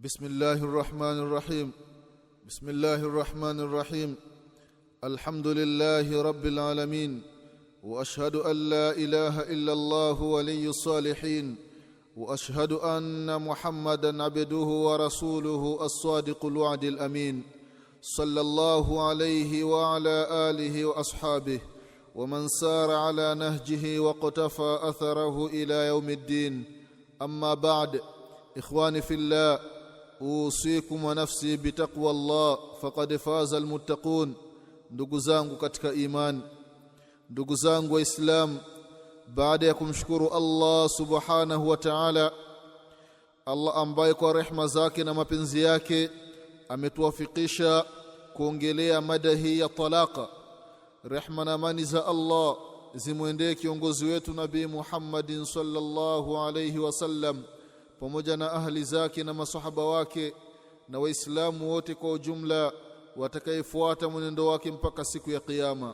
بسم الله الرحمن الرحيم. بسم الله الرحمن الرحيم. الحمد لله رب العالمين، وأشهد أن لا إله إلا الله ولي الصالحين، وأشهد أن محمدًا عبده ورسوله الصادق الوعد الأمين، صلى الله عليه وعلى آله وأصحابه ومن سار على نهجه وقتفى أثره إلى يوم الدين. أما بعد، إخواني في الله، أوصيكم ونفسي بتقوى الله فقد فاز المتقون. Ndugu zangu katika imani, ndugu zangu waislamu, baada ya kumshukuru Allah subhanahu wa ta'ala, Allah ambaye kwa rehema zake na mapenzi yake ametuwafikisha kuongelea mada hii ya talaka. Rehema na amani za Allah zimwendee kiongozi wetu Nabii Muhammadin sallallahu alayhi wasallam pamoja na ahli zake na masahaba wake na waislamu wote kwa ujumla watakayefuata mwenendo wake mpaka siku ya kiyama.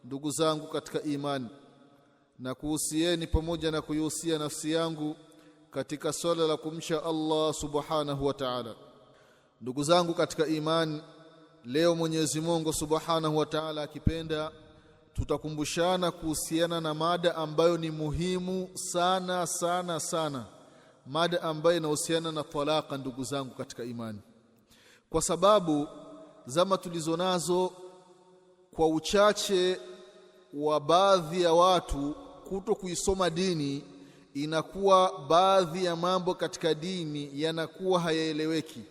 Ndugu zangu katika imani, na kuhusieni pamoja na kuihusia nafsi yangu katika swala la kumcha Allah subhanahu wa ta'ala. Ndugu zangu katika imani, leo Mwenyezi Mungu subhanahu wa ta'ala akipenda, tutakumbushana kuhusiana na mada ambayo ni muhimu sana sana sana, mada ambayo inahusiana na talaka. Ndugu zangu katika imani, kwa sababu zama tulizonazo, kwa uchache wa baadhi ya watu kuto kuisoma dini, inakuwa baadhi ya mambo katika dini yanakuwa hayaeleweki.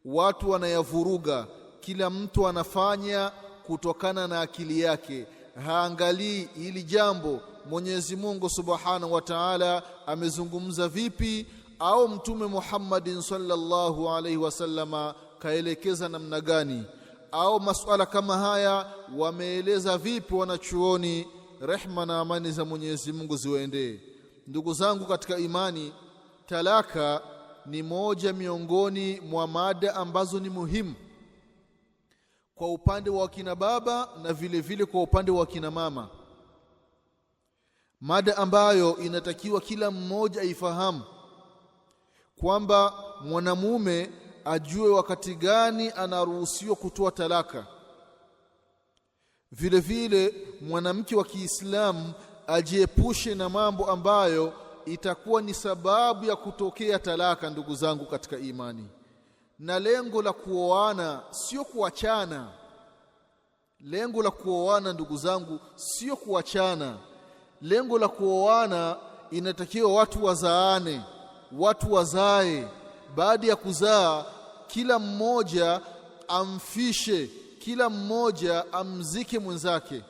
Watu wanayavuruga, kila mtu anafanya kutokana na akili yake, haangalii hili jambo Mwenyezi Mungu subhanahu wa ta'ala amezungumza vipi, au Mtume Muhammadin sallallahu alaihi wasallama kaelekeza namna gani, au masuala kama haya wameeleza vipi wanachuoni. Rehma na amani za Mwenyezi Mungu ziwaendee. Ndugu zangu katika imani, talaka ni moja miongoni mwa mada ambazo ni muhimu kwa upande wa kina baba na vile vile kwa upande wa kina mama, mada ambayo inatakiwa kila mmoja aifahamu kwamba mwanamume ajue wakati gani anaruhusiwa kutoa talaka. Vile vile mwanamke wa Kiislamu ajiepushe na mambo ambayo itakuwa ni sababu ya kutokea talaka. Ndugu zangu katika imani, na lengo la kuoana sio kuachana. Lengo la kuoana ndugu zangu sio kuachana. Lengo la kuoana inatakiwa watu wazaane, watu wazae. Baada ya kuzaa, kila mmoja amfishe, kila mmoja amzike mwenzake.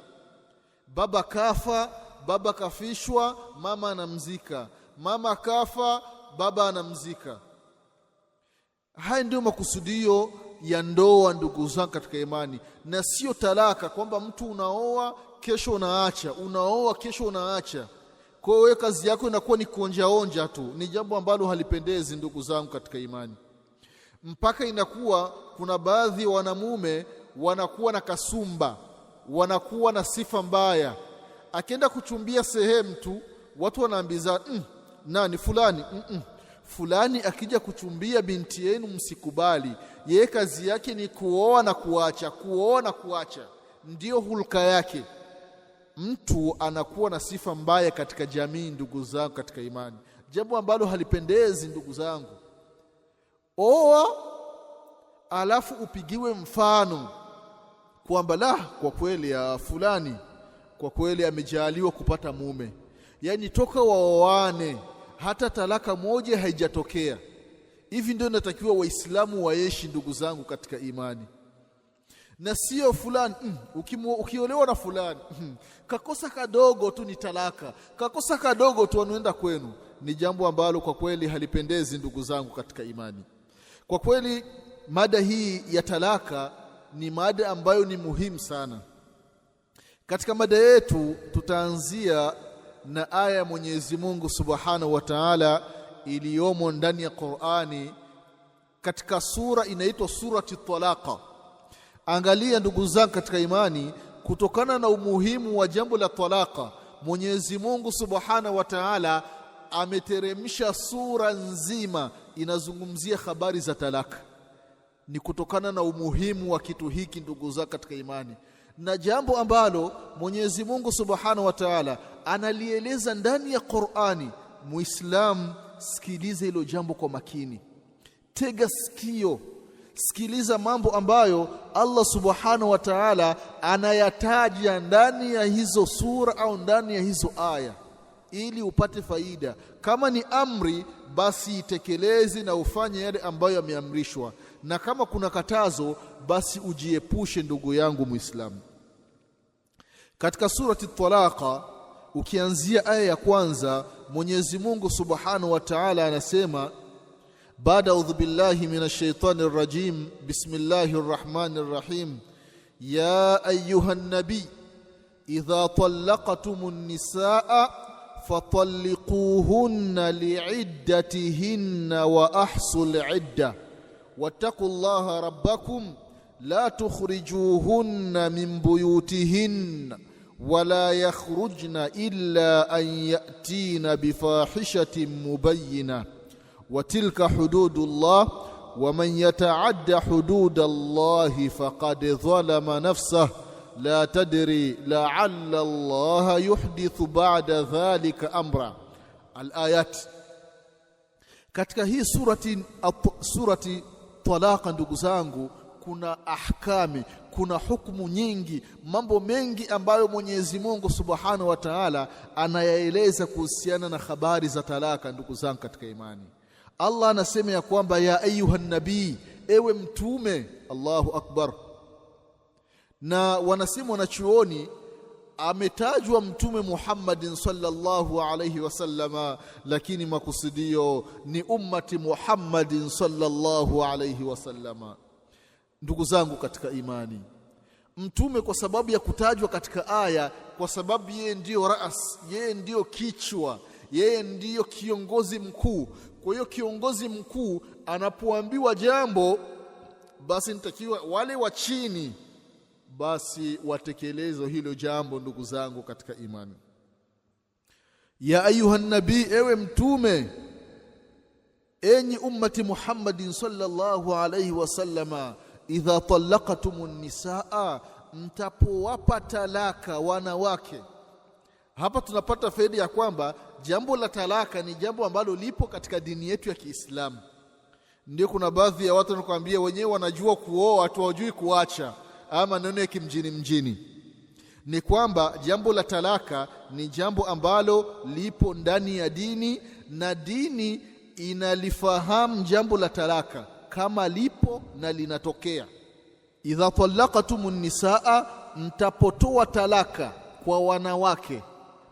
Baba kafa, baba kafishwa, mama anamzika. Mama kafa, baba anamzika. Haya ndio makusudio ya ndoa ndugu zangu katika imani, na sio talaka kwamba mtu unaoa kesho unaacha, unaoa kesho unaacha. Kwa hiyo kazi yako inakuwa ni kuonja tu. Ni jambo ambalo halipendezi ndugu zangu katika imani, mpaka inakuwa kuna baadhi ya wanamume wanakuwa na kasumba, wanakuwa na sifa mbaya. Akienda kuchumbia sehemu tu, watu wanaambiza nani fulani, fulani akija kuchumbia binti yenu msikubali. Yeye kazi yake ni kuoa na kuacha, kuoa na kuacha, ndio hulka yake. Mtu anakuwa na sifa mbaya katika jamii ndugu zangu katika imani, jambo ambalo halipendezi ndugu zangu. Oa alafu upigiwe mfano kwamba kwa kweli ya fulani kwa kweli amejaliwa kupata mume, yani toka waoane hata talaka moja haijatokea. Hivi ndio natakiwa waislamu waishi ndugu zangu katika imani, na sio fulani ukiolewa na fulani kakosa kadogo tu ni talaka, kakosa kadogo tu anaenda kwenu. Ni jambo ambalo kwa kweli halipendezi ndugu zangu katika imani. Kwa kweli mada hii ya talaka ni mada ambayo ni muhimu sana. Katika mada yetu tutaanzia na aya ya Mwenyezi Mungu subhanahu wa ta'ala iliyomo ndani ya Qur'ani katika sura inaitwa surati Talaqa. Angalia ndugu zangu katika imani, kutokana na umuhimu wa jambo la talaka, Mwenyezi Mungu subhanahu wa ta'ala ameteremsha sura nzima inazungumzia habari za talaka. Ni kutokana na umuhimu wa kitu hiki ndugu zangu katika imani, na jambo ambalo Mwenyezi Mungu Subhanahu wa Ta'ala analieleza ndani ya Qur'ani. Muislamu, sikiliza hilo jambo kwa makini, tega sikio, sikiliza mambo ambayo Allah Subhanahu wa Ta'ala anayataja ndani ya hizo sura au ndani ya hizo aya, ili upate faida. Kama ni amri, basi itekeleze na ufanye yale ambayo yameamrishwa, na kama kuna katazo, basi ujiepushe ndugu yangu Muislamu. Katika surati Talaqa ukianzia aya ya kwanza, Mwenyezi Mungu Subhanahu wa Ta'ala anasema baada a'udhu billahi minash shaitani rrajim bismillahir rahmanir rahim ya ayyuhan nabi idha talaqtumun nisaa fatalliquhunna li'iddatihinna wa ahsul 'iddah wattaqullaha rabbakum la tukhrijuhunna min buyutihinna ولا يخرجن إلا أن يأتين بفاحشة مبينة وتلك حدود الله ومن يتعد حدود الله فقد ظلم نفسه لا تدري لعل الله يحدث بعد ذلك أمرا. الآيات. katika hii surati Talaqa ndugu zangu, kuna ahkami, kuna hukumu nyingi, mambo mengi ambayo Mwenyezi Mungu Subhanahu wa Ta'ala anayaeleza kuhusiana na habari za talaka. Ndugu zangu katika imani, Allah anasema ya kwamba ya ayuhan nabii, ewe mtume. Allahu akbar. Na wanasema wanachuoni ametajwa mtume Muhammadin sallallahu alayhi wasallama, lakini makusudio ni ummati Muhammadin sallallahu alayhi wasallama. Ndugu zangu katika imani, mtume kwa sababu ya kutajwa katika aya, kwa sababu yeye ndiyo ras, yeye ndiyo kichwa, yeye ndiyo kiongozi mkuu. Kwa hiyo kiongozi mkuu anapoambiwa jambo, basi nitakiwa wale wa chini basi watekeleze hilo jambo. Ndugu zangu katika imani, ya ayuhan nabii, ewe mtume, enyi ummati Muhammadin sallallahu alayhi wasallama, idha talaqtumun nisaa, mtapowapa talaka wanawake. Hapa tunapata faida ya kwamba jambo la talaka ni jambo ambalo lipo katika dini yetu ya Kiislamu. Ndio kuna baadhi ya watu wanakuambia wenyewe wanajua kuoa, watu hawajui kuacha, ama neno ya mjini. Ni kwamba jambo la talaka ni jambo ambalo lipo ndani ya dini, na dini inalifahamu jambo la talaka kama lipo na linatokea. Idha talaqtumun nisaa, mtapotoa talaka kwa wanawake.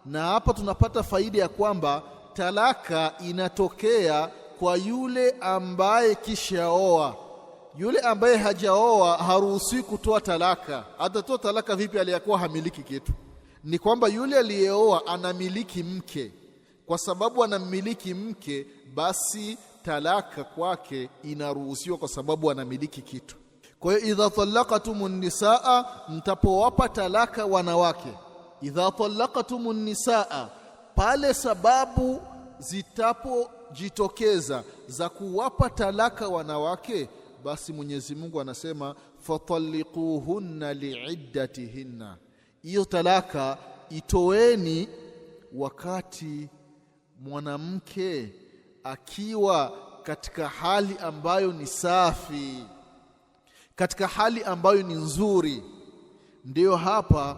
Na hapa tunapata faida ya kwamba talaka inatokea kwa yule ambaye kishaoa. Yule ambaye hajaoa haruhusiwi kutoa talaka. Atatoa talaka vipi aliyakuwa hamiliki kitu? Ni kwamba yule aliyeoa anamiliki mke. Kwa sababu anamiliki mke, basi talaka kwake inaruhusiwa kwa sababu anamiliki kitu. Kwa hiyo idha talaqtumun nisaa, mtapowapa talaka wanawake. Idha talaqtumun nisaa, pale sababu zitapojitokeza za kuwapa talaka wanawake, basi Mwenyezi Mungu anasema fatalliquhunna li'iddatihinna. Hiyo talaka itoeni wakati mwanamke akiwa katika hali ambayo ni safi, katika hali ambayo ni nzuri. Ndiyo hapa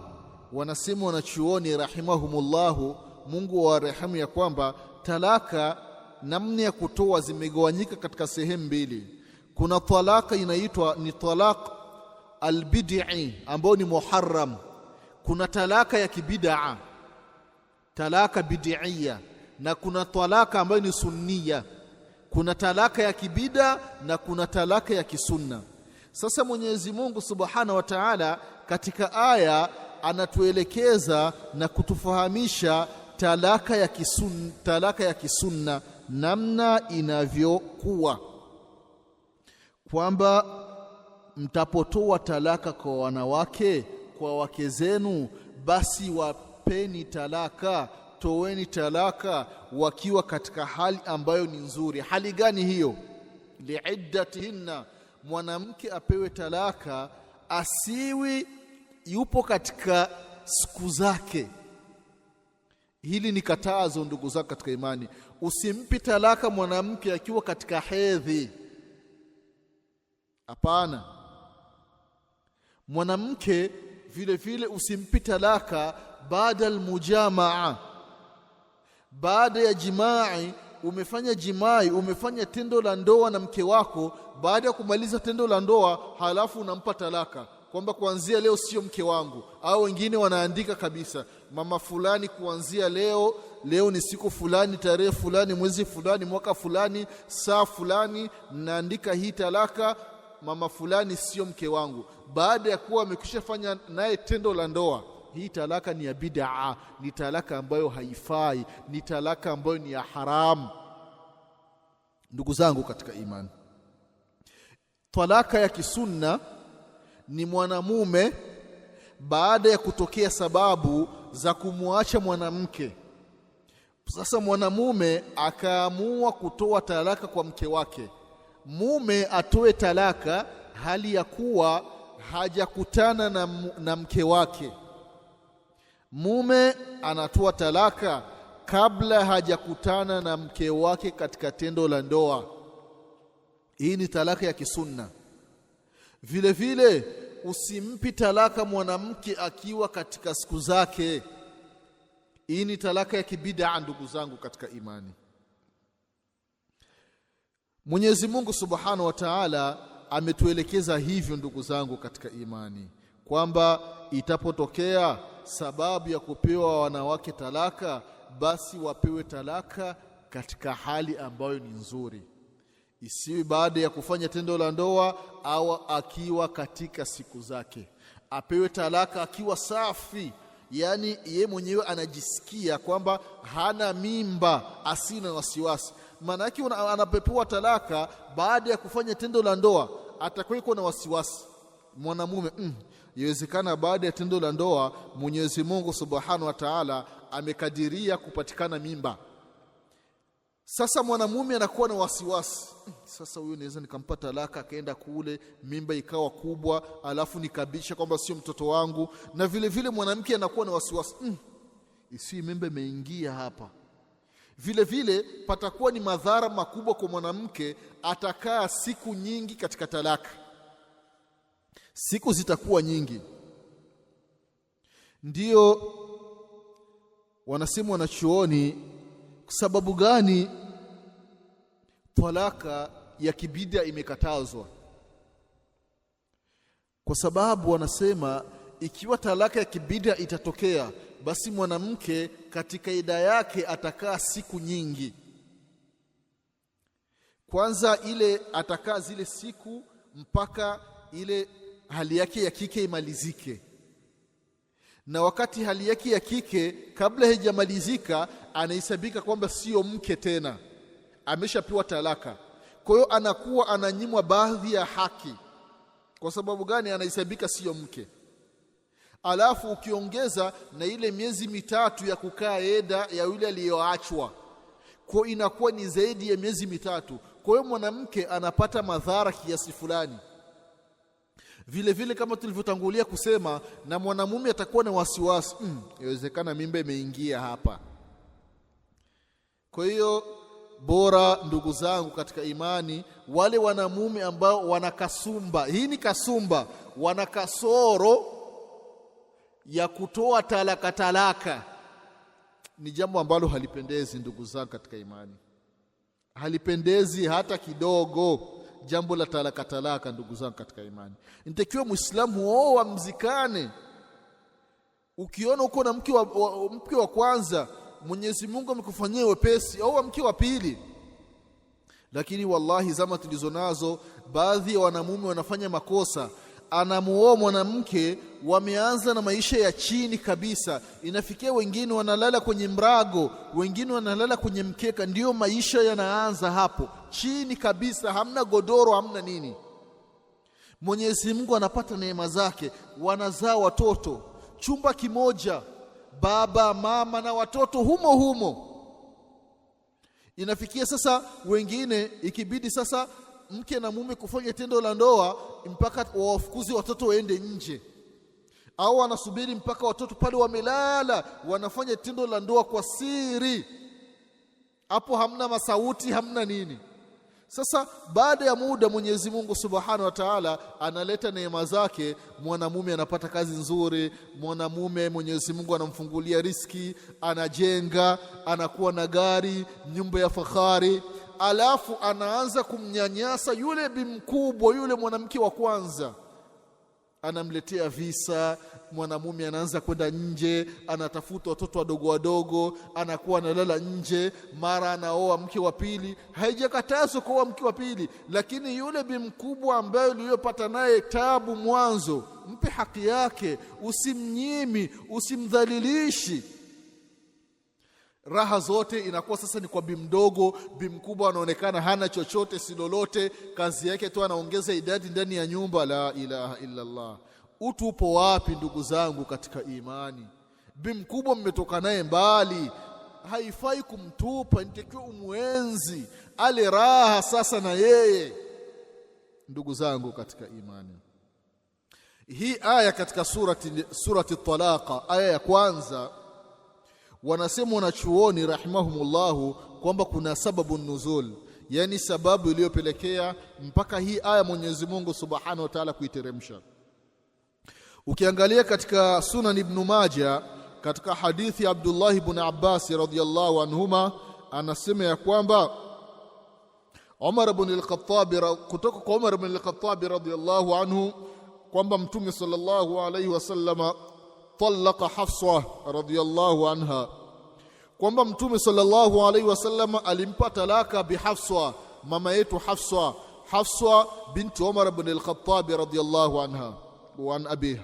wanasema wanachuoni rahimahumullahu, Mungu wa rehemu, ya kwamba talaka namna ya kutoa zimegawanyika katika sehemu mbili. Kuna talaka inaitwa ni talaq albid'i ambayo ni muharram. Kuna talaka ya kibid'a, talaka bid'iyya, na kuna talaka ambayo ni sunniya. Kuna talaka ya kibida na kuna talaka ya kisunna. Sasa Mwenyezi Mungu Subhanahu wa Ta'ala katika aya anatuelekeza na kutufahamisha talaka ya kisunna namna inavyokuwa, kwamba mtapotoa talaka kwa wanawake, kwa wake zenu, basi wapeni talaka, toweni talaka wakiwa katika hali ambayo ni nzuri. Hali gani hiyo? Liiddatihinna, mwanamke apewe talaka asiwi yupo katika siku zake. Hili ni katazo ndugu zangu katika imani. Usimpi talaka mwanamke akiwa katika hedhi. Hapana. Mwanamke vile vile usimpi talaka baada almujamaa, baada ya jimai. Umefanya tendo la ndoa na mke wako, baada ya kumaliza tendo la ndoa halafu unampa talaka kwamba kuanzia leo sio mke wangu. Au wengine wanaandika kabisa, mama fulani kuanzia leo ni siku fulani, tarehe fulani, mwezi fulani, mwaka fulani, saa fulani, naandika hii talaka, mama fulani sio mke wangu, baada ya kuwa amekishafanya naye tendo la ndoa. Hii talaka ni ya bid'a, ni talaka ambayo haifai, ni talaka ambayo ni ya haramu. Ndugu zangu katika imani, talaka ya kisunna ni mwanamume baada ya kutokea sababu za kumwacha mwanamke. Sasa mwanamume akaamua kutoa talaka kwa mke wake. Mume atoe talaka hali ya kuwa hajakutana na mke wake. Mume anatoa talaka kabla hajakutana na mke wake katika tendo la ndoa. Hii ni talaka ya kisunna. Vile vile usimpi talaka mwanamke akiwa katika siku zake. Hii ni talaka ya kibid'a ndugu zangu katika imani. Mwenyezi Mungu Subhanahu wa Ta'ala ametuelekeza hivyo ndugu zangu katika imani, kwamba itapotokea sababu ya kupewa wanawake talaka, basi wapewe talaka katika hali ambayo ni nzuri. Isiwe baada ya kufanya tendo la ndoa au akiwa katika siku zake. Apewe talaka akiwa safi, yani yeye mwenyewe anajisikia kwamba hana mimba, asina wasiwasi. Maana yake anapepewa talaka baada ya kufanya tendo la ndoa, atakuwa na wasiwasi mwanamume. Yawezekana baada ya tendo la ndoa Mwenyezi Mungu Subhanahu wa Ta'ala amekadiria kupatikana mimba. Sasa mwanamume anakuwa na wasiwasi, sasa huyo naweza nikampa talaka akaenda kule mimba ikawa kubwa, alafu nikabisha kwamba sio mtoto wangu. Na vile vile mwanamke anakuwa na wasiwasi, isi mimba imeingia hapa. Vile vile patakuwa ni madhara makubwa kwa mwanamke, atakaa siku nyingi katika talaka. Siku zitakuwa nyingi. Ndio wanasema wanachuoni, sababu gani talaka ya kibida imekatazwa? Kwa sababu wanasema ikiwa talaka ya kibida itatokea, basi mwanamke katika ida yake atakaa siku nyingi. Kwanza ile atakaa zile siku mpaka ile hali yake ya kike imalizike. Na wakati hali yake ya kike kabla haijamalizika, anahesabika kwamba sio mke tena, ameshapewa talaka. Kwa hiyo anakuwa ananyimwa baadhi ya haki. Kwa sababu gani? Anahesabika sio mke. Alafu ukiongeza na ile miezi mitatu ya kukaa eda ya yule aliyoachwa, kwa inakuwa ni zaidi ya miezi mitatu. Kwa hiyo mwanamke anapata madhara kiasi fulani. Vile vile kama tulivyotangulia kusema, na mwanamume atakuwa na wasiwasi, inawezekana mimba imeingia hapa. Kwa hiyo bora ndugu zangu katika imani, wale wanamume ambao wanakasumba, hii ni kasumba, wanakasoro ya kutoa talaka, ni jambo ambalo halipendezi ndugu zangu katika imani. Halipendezi hata kidogo jambo la talaka ndugu zangu katika imani. Inatakiwa Muislamu amzikane. Ukiona uko na mke wa kwanza, Mwenyezi Mungu amekufanyia wepesi, au mke wa pili. Lakini wallahi zama tulizonazo, baadhi ya wanamume wanafanya makosa. Anamuoa mwanamke, wameanza na maisha ya chini kabisa. Inafikia wengine wanalala kwenye mrago, wengine wanalala kwenye mkeka. Ndiyo maisha yanaanza hapo chini kabisa, hamna godoro, hamna nini. Mwenyezi Mungu anapata neema zake, wanazaa watoto chumba kimoja, baba, mama na watoto humo humo. Inafikia sasa wengine ikibidi sasa mke na mume kufanya tendo la ndoa mpaka wawafukuzi watoto waende nje, au wanasubiri mpaka watoto pale wamelala wanafanya tendo la ndoa kwa siri. Hapo hamna masauti, hamna nini. Sasa baada ya muda Mwenyezi Mungu Subhanahu wa Ta'ala analeta neema zake, mwanamume anapata kazi nzuri, mwanamume Mwenyezi Mungu anamfungulia riski, anajenga, anakuwa na gari, nyumba ya fahari, alafu anaanza kumnyanyasa yule bimkubwa, yule mwanamke wa kwanza. Anamletea visa, mwanamume anaanza kwenda nje, anatafuta watoto wadogo wadogo, anakuwa analala nje, mara anaoa mke wa pili. Haijakatazwa kuoa mke wa pili, lakini yule bimkubwa ambaye uliyopata naye tabu mwanzo, mpe haki yake, usimnyimi, usimdhalilishi. Raha zote inakuwa sasa ni kwa bimdogo. Bimkubwa anaonekana hana chochote, si lolote, kazi yake tu anaongeza idadi ndani ya nyumba. La ilaha illa Allah. Utu upo wapi ndugu zangu katika imani? Bimkubwa mmetoka naye mbali, haifai kumtupa, nitakiwa umwenzi, ale raha sasa na yeye. Ndugu zangu katika imani, hii aya katika surati Talaqa, aya ya kwanza, wanasema wanachuoni rahimahumullahu kwamba kuna sababu nuzul, yani sababu iliyopelekea mpaka hii aya Mwenyezi Mungu Subhanahu wa Ta'ala kuiteremsha. Ukiangalia katika Sunan Ibn Majah katika hadithi Abdullah ibn Abbas radhiyallahu anhuma, anasema ya kwamba Umar ibn al-Khattab, kutoka kwa Umar ibn al-Khattab radhiyallahu anhu, kwamba Mtume sallallahu alayhi wasallam talaqa Hafsa radhiyallahu anha, kwamba Mtume sallallahu alayhi wasallam alimpa talaka bi Hafsa, mama yetu Hafsa binti Umar ibn al-Khattab radhiyallahu anha wa an abiha,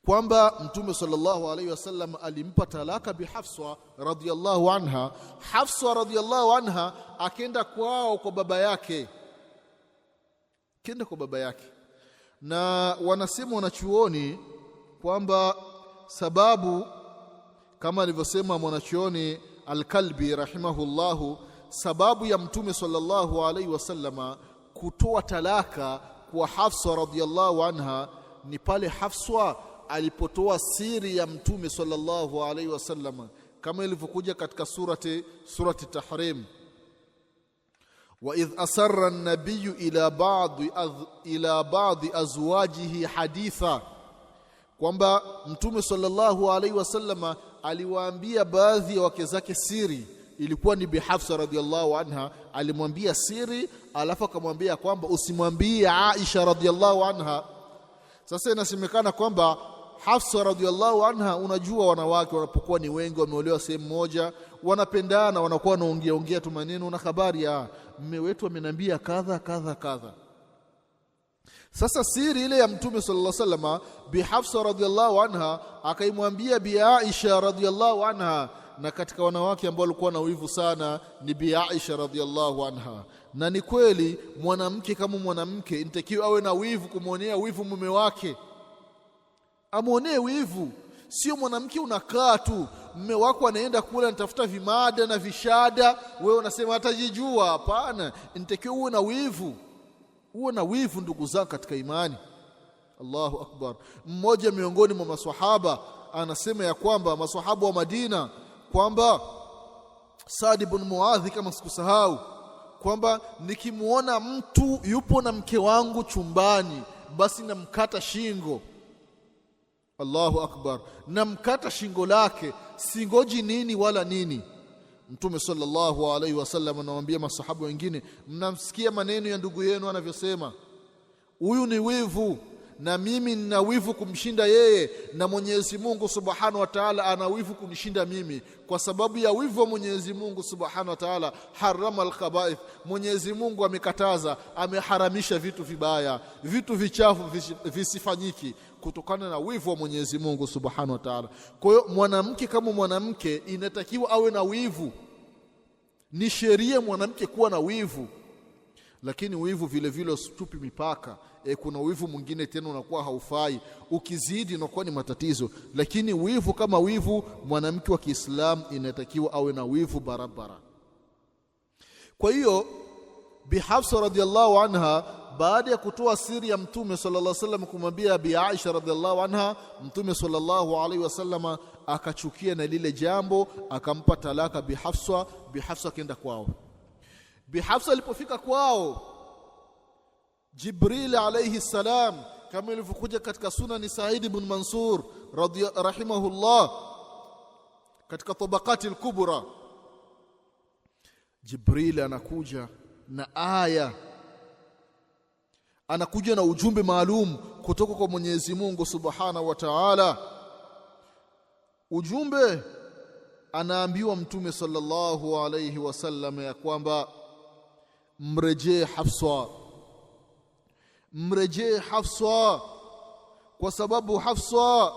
kwamba Mtume sallallahu alayhi wasallam alimpa talaka bi Hafsa radhiyallahu anha. Hafsa radhiyallahu anha akenda kwao kwa baba yake, kenda kwa baba yake, na wanasema wanachuoni kwamba sababu, kama alivyosema mwanachuoni Al-Kalbi rahimahullahu, sababu ya Mtume sallallahu alayhi wasallama kutoa talaka kwa Hafsa radhiyallahu anha ni pale Hafsa alipotoa siri ya Mtume sallallahu alayhi wasallama, kama ilivyokuja katika surati Tahrim, wa idh asarra an-nabiyyu ila ba'd azwajihi haditha, kwamba Mtume sallallahu alayhi wasallama aliwaambia baadhi ya wake zake siri. Ilikuwa ni Bi Hafsa radhiyallahu anha, alimwambia siri, alafu akamwambia kwamba usimwambie Aisha radhiyallahu anha. Sasa inasemekana kwamba Hafsa radhiyallahu anha, unajua wanawake wanapokuwa ni wengi, wameolewa sehemu moja, wanapendana, wanakuwa wanaongea tu maneno na habari ya mume wetu ameniambia kadha kadha kadha. Sasa siri ile ya Mtume sallallahu alaihi wasallam, Bi Hafsa radhiyallahu anha akaimwambia Bi Aisha radhiyallahu anha, na katika wanawake ambao walikuwa na wivu sana ni Bi Aisha radhiyallahu anha. Na ni kweli mwanamke kama mwanamke inatakiwa awe na wivu, kumwonea wivu mume wake, amwonee wivu. Sio mwanamke unakaa tu mume wako anaenda kula anatafuta vimada na vishada, wewe unasema hatajijua. Hapana, inatakiwa uwe na wivu, uwe na wivu ndugu zangu katika imani. Allahu akbar. Mmoja miongoni mwa maswahaba anasema ya kwamba maswahaba wa Madina, kwamba Saad ibn Muadh, kama sikusahau, kwamba nikimuona mtu yupo na mke wangu chumbani basi namkata shingo. Allahu akbar, namkata shingo lake, singoji nini wala nini. Mtume sallallahu alaihi wasallam anawaambia masahaba wengine, mnamsikia maneno ya ndugu yenu anavyosema, huyu ni wivu na mimi nina wivu kumshinda yeye, na Mwenyezi Mungu Subhanahu wa Ta'ala ana wivu kunishinda mimi. Kwa sababu ya wivu wa Mwenyezi Mungu Subhanahu wa Ta'ala, harama al-khaba'ith, Mwenyezi Mungu amekataza, ameharamisha vitu vibaya, vitu vichafu visifanyiki, kutokana na wivu wa Mwenyezi Mungu Subhanahu wa Ta'ala. Kwa hiyo mwanamke kama mwanamke inatakiwa awe na wivu, ni sheria mwanamke kuwa na wivu. Lakini wivu vile vile usitupi mipaka. Kuna wivu mwingine tena unakuwa haufai, ukizidi unakuwa ni matatizo. Lakini wivu kama wivu, mwanamke wa Kiislamu inatakiwa awe na wivu barabara. Kwa hiyo Bi Hafsa radhiallahu anha, baada ya kutoa siri ya Mtume sallallahu alaihi wasallam kumwambia Bi Aisha radhiallahu anha, Mtume sallallahu alaihi wasallam akachukia na lile jambo, akampa talaka Bi Hafsa. Bi Hafsa kaenda kwao. Bi Hafsa alipofika kwao, Jibril alayhi salam, kama ilivyokuja katika Sunan Sa'id ibn Mansur rahimahullah katika Tabaqati al-Kubra, Jibril anakuja na aya, anakuja na ujumbe maalum kutoka kwa Mwenyezi Mungu Subhanahu wa Ta'ala. Ujumbe anaambiwa Mtume sallallahu alayhi wasallam ya kwamba mrejee Hafsa, kwa sababu Hafsa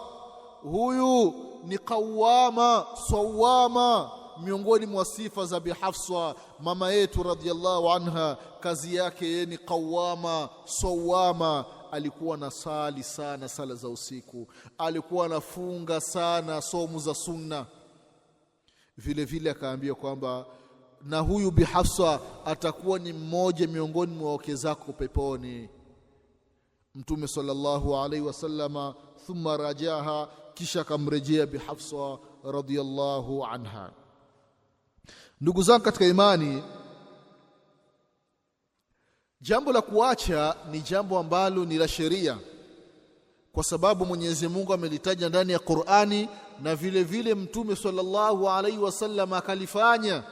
huyu ni qawama sawama. Miongoni mwa sifa za Bi Hafsa mama yetu radhiallahu anha, kazi yake yeye ni qawama sawama. Alikuwa nasali sana sala za usiku, alikuwa anafunga sana somu za sunna. Vile vile akaambia kwamba na huyu Bi Hafsa atakuwa ni mmoja miongoni mwa wake zako peponi. Mtume sallallahu alaihi wasallama thumma rajaha, kisha kamrejea Bi Hafsa radhiyallahu anha. Ndugu zangu katika imani, jambo la kuacha ni jambo ambalo ni la sheria, kwa sababu Mwenyezi Mungu amelitaja ndani ya Qur'ani, na vile vile Mtume sallallahu alaihi wasallam akalifanya,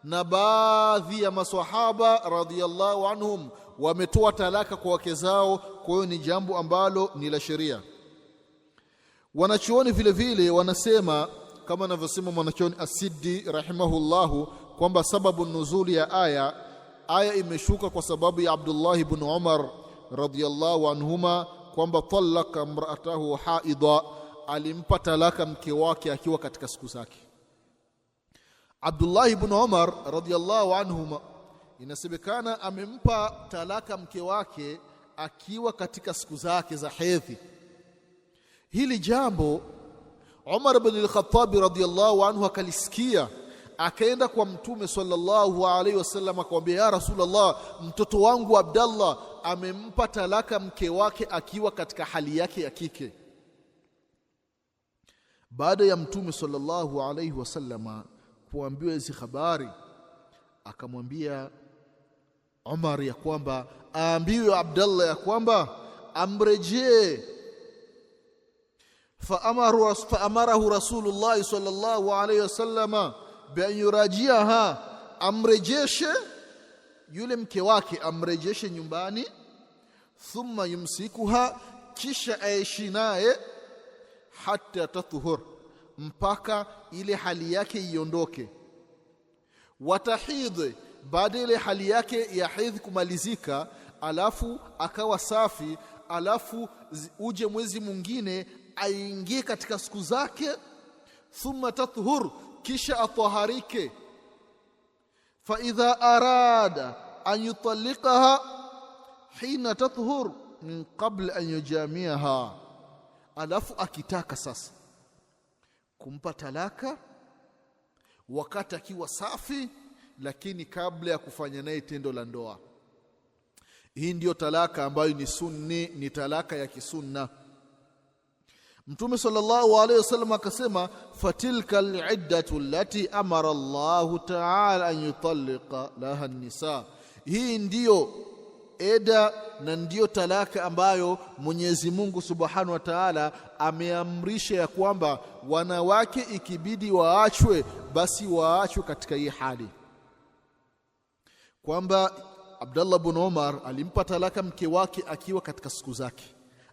na baadhi ya maswahaba radhiyallahu anhum wametoa talaka kwa wake zao. Kwa hiyo ni jambo ambalo ni la sheria. Wanachuoni vile vile wanasema, kama anavyosema mwanachuoni As-Siddi rahimahullahu, kwamba sababu nuzuli ya aya imeshuka kwa sababu ya Abdullah ibn Umar radhiyallahu anhuma, kwamba talaka imra'atahu haidha, alimpa talaka mke wake akiwa katika siku zake. Abdullah ibn Umar radhiyallahu anhuma, inasemekana amempa talaka mke wake akiwa katika siku zake za hedhi. Hili jambo Umar ibn al-Khattab radhiyallahu anhu akalisikia, akaenda kwa Mtume sallallahu alaihi wasallam akamwambia, ya Rasulullah, mtoto wangu Abdullah amempa talaka mke wake akiwa katika hali yake ya kike. Baada ya Mtume sallallahu alaihi wasallam kuambiwa hizi habari, akamwambia Umar ya kwamba aambiwe Abdullah ya kwamba amrejee. Faamarahu Rasulullah sallallahu alayhi wasallam bi an yurajiaha, amrejeshe yule mke wake, amrejeshe nyumbani. Thumma yumsikuha, kisha aishi naye hatta tatuhur, mpaka ile hali yake iondoke. Watahidhi, baada ile hali yake ya hedhi kumalizika, alafu akawa safi, alafu uje mwezi mwingine aingie katika siku zake. Thumma tathur, kisha ataharike. Fa idha arada an yutalliqaha hina tathur min qabl an yujamiaha, alafu akitaka sasa kumpa talaka wakati akiwa safi, lakini kabla ya kufanya naye tendo la ndoa. Hii ndiyo talaka ambayo ni sunni, ni talaka ya kisunna. Mtume sallallahu alaihi wasallam akasema, fatilka al-iddatu allati amara Allahu ta'ala an yutalliqa laha an-nisa, hii ndiyo eda na ndiyo talaka ambayo Mwenyezi Mungu Subhanahu wa Ta'ala ameamrisha ya kwamba wanawake ikibidi waachwe, basi waachwe katika hii hali. Kwamba Abdullah ibn Umar alimpa talaka mke wake akiwa katika siku zake,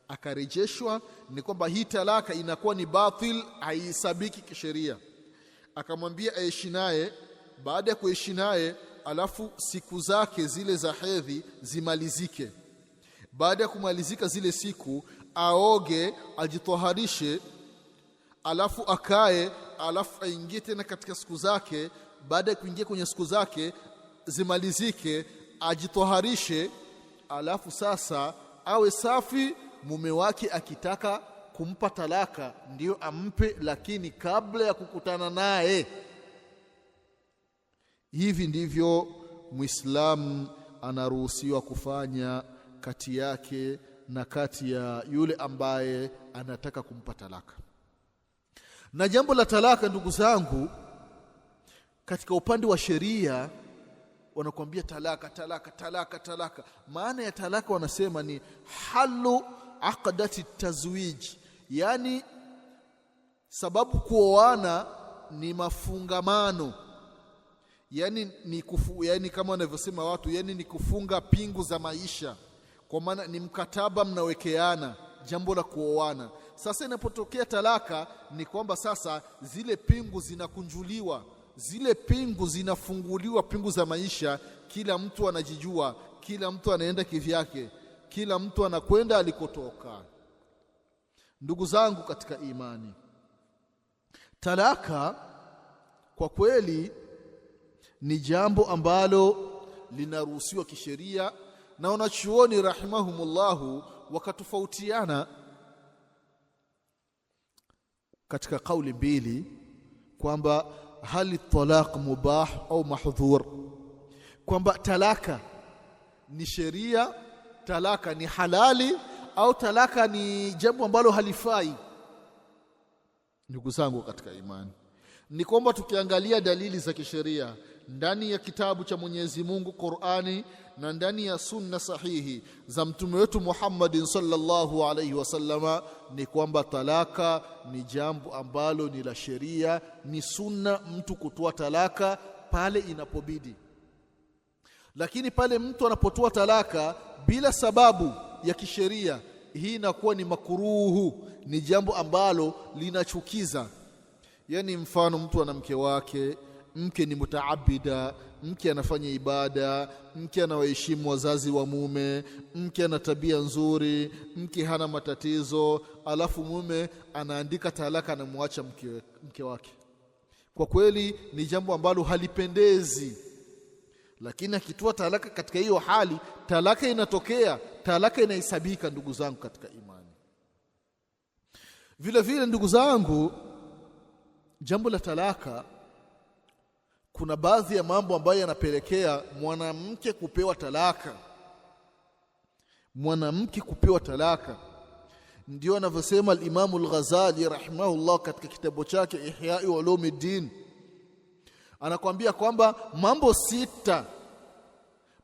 akarejeshwa, ni kwamba hii talaka inakuwa ni batil, haisabiki kisheria. Akamwambia aishi naye. Baada ya kuishi naye, alafu siku zake zile za hedhi zimalizike. Baada ya kumalizika zile siku, aoge, ajitoharishe, alafu akae, alafu aingie tena katika siku zake. Baada ya kuingia kwenye siku zake zimalizike, ajitoharishe, alafu sasa awe safi. Mume wake akitaka kumpa talaka ndio ampe, lakini kabla ya kukutana naye. Hivi ndivyo Muislamu anaruhusiwa kufanya kati yake na kati ya yule ambaye anataka kumpa talaka. Na jambo la talaka, ndugu zangu, katika upande wa sheria wanakuambia talaka. Maana ya talaka wanasema ni halu aqdati tazwij, yani sababu kuoana ni mafungamano, yani kama wanavyosema watu, yani ni kufunga pingu za maisha, kwa maana ni mkataba mnawekeana jambo la kuoana. Sasa inapotokea talaka ni kwamba sasa zile pingu zinakunjuliwa, zile pingu zinafunguliwa, pingu za maisha. Kila mtu anajijua, kila mtu anaenda kivyake, kila mtu anakwenda alikotoka. Ndugu zangu katika imani, talaka kwa kweli ni jambo ambalo linaruhusiwa kisheria, na wanachuoni rahimahumullahu wakatofautiana katika kauli mbili kwamba hali talaq mubah au mahdhur, kwamba talaka ni sheria, talaka ni halali, au talaka ni jambo ambalo halifai. Ndugu zangu katika imani, ni kwamba tukiangalia dalili za kisheria ndani ya kitabu cha Mwenyezi Mungu Qur'ani na ndani ya sunna sahihi za mtume wetu Muhammad sallallahu alaihi wasallama, ni kwamba talaka ni jambo ambalo ni la sheria, ni sunna mtu kutoa talaka pale inapobidi. Lakini pale mtu anapotoa talaka bila sababu ya kisheria, hii inakuwa ni makruhu, ni jambo ambalo linachukiza. Yani mfano mtu ana mke wake, mke ni mutaabida, mke anafanya ibada, mke anawaheshimu wazazi wa mume, mke ana tabia nzuri, mke hana matatizo, alafu mume anaandika talaka, anamwacha mke wake. Kwa kweli ni jambo ambalo halipendezi. Lakini akitoa talaka katika hiyo hali, talaka inatokea, talaka inahesabika. Ndugu zangu katika imani, vile vile ndugu zangu, jambo la talaka, kuna baadhi ya mambo ambayo yanapelekea mwanamke kupewa talaka. Mwanamke kupewa talaka ndio anavyosema al-Imam al-Ghazali rahimahullah katika kitabu chake Ihya Ulumuddin. Anakuambia kwamba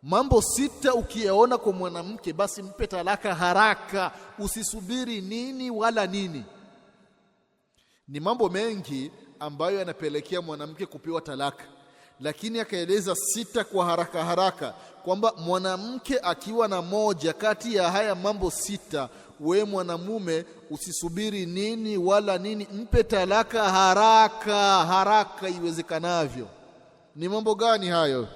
mambo sita ukiyaona kwa mwanamke, basi mpe talaka haraka, usisubiri nini wala nini. Ni mambo mengi ambayo yanapelekea mwanamke kupewa talaka, lakini akaeleza sita kwa haraka kwamba mwanamke akiwa na moja kati ya haya mambo sita, we mwanamume usisubiri nini wala nini, mpe talaka haraka iwezekanavyo. Ni mambo gani hayo?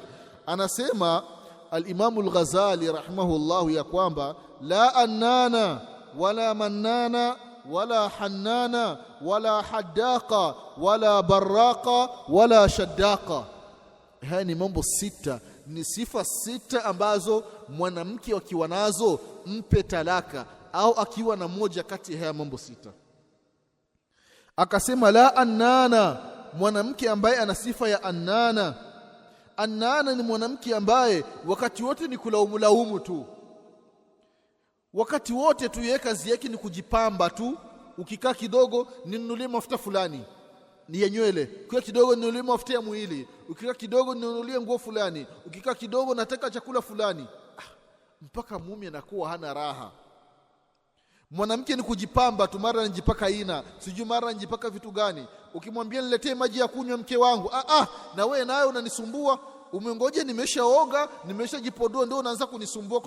Anasema al-Imam al-Ghazali rahimahullah ya kwamba la annana wala mannana wala hannana wala haddaqa wala barraqa wala shaddaqa. Haya ni mambo sita, ni sifa sita ambazo mwanamke akiwa nazo mpe talaka, au akiwa na moja kati ya haya mambo sita. Akasema la annana, mwanamke ambaye ana sifa ya annana. Annana ni mwanamke ambaye wakati wote ni kulaumu tu, wakati wote tu yeye kazi yake ni kujipamba tu. Ukikaa kidogo ninunulie mafuta fulani ni ya nywele, ukikaa kidogo ninunulie mafuta ya mwili, ukikaa kidogo ninunulie nguo fulani, ukikaa kidogo nataka chakula fulani. Mpaka mume anakuwa hana raha. Mwanamke ni kujipamba tu, mara anajipaka ina, sijui mara anajipaka vitu gani. Ukimwambia niletee maji ya kunywa mke wangu, na wewe naye unanisumbua, umengoje nimeshaoga, nimeshajipodoa ndio unaanza kunisumbua,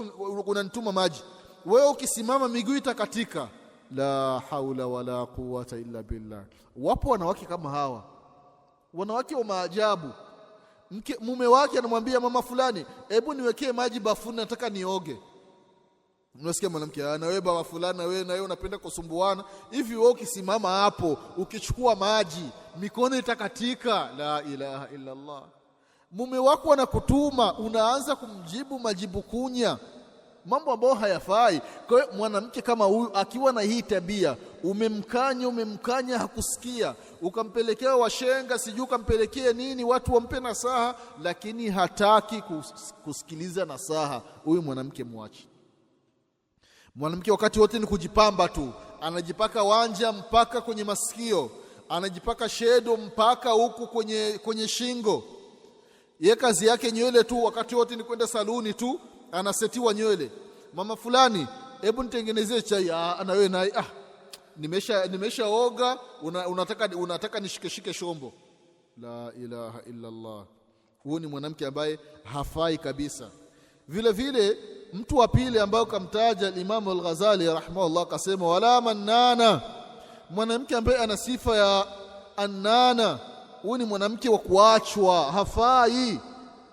unanituma maji. Wewe ukisimama miguu itakatika. La haula wala quwwata illa billah. Wapo wanawake kama hawa, wanawake wa maajabu. Mume wake anamwambia mama fulani, hebu niwekee maji bafuni, nataka nioge. Unasikia mwanamke, na wewe baba fulani, na wewe unapenda kusumbuana hivi. Wewe ukisimama hapo ukichukua maji mikono itakatika. La ilaha illa Allah. Mume wako anakutuma, unaanza kumjibu majibu kunya, mambo ambayo hayafai. Kwa hiyo mwanamke kama huyu akiwa na hii tabia, umemkanya hakusikia, ukampelekea washenga, sijui ukampelekea nini, watu wampe nasaha, lakini hataki kusikiliza nasaha, huyu mwanamke mwachi. Mwanamke wakati wote ni kujipamba tu, anajipaka wanja mpaka kwenye masikio, anajipaka shedo mpaka huku kwenye shingo. Ye kazi yake nywele tu, wakati wote ni kwenda saluni tu, anasetiwa nywele. Mama fulani, hebu nitengenezee chai. Na wewe naye nimeshaoga, unataka nishike shombo. La ilaha illa Allah. Huyu ni mwanamke ambaye hafai kabisa. Vile vile mtu wa pili ambaye kamtaja Imam Al-Ghazali rahimahullah, akasema wala manana, mwanamke ambaye ana sifa ya annana, huyu ni mwanamke wa kuachwa, hafai.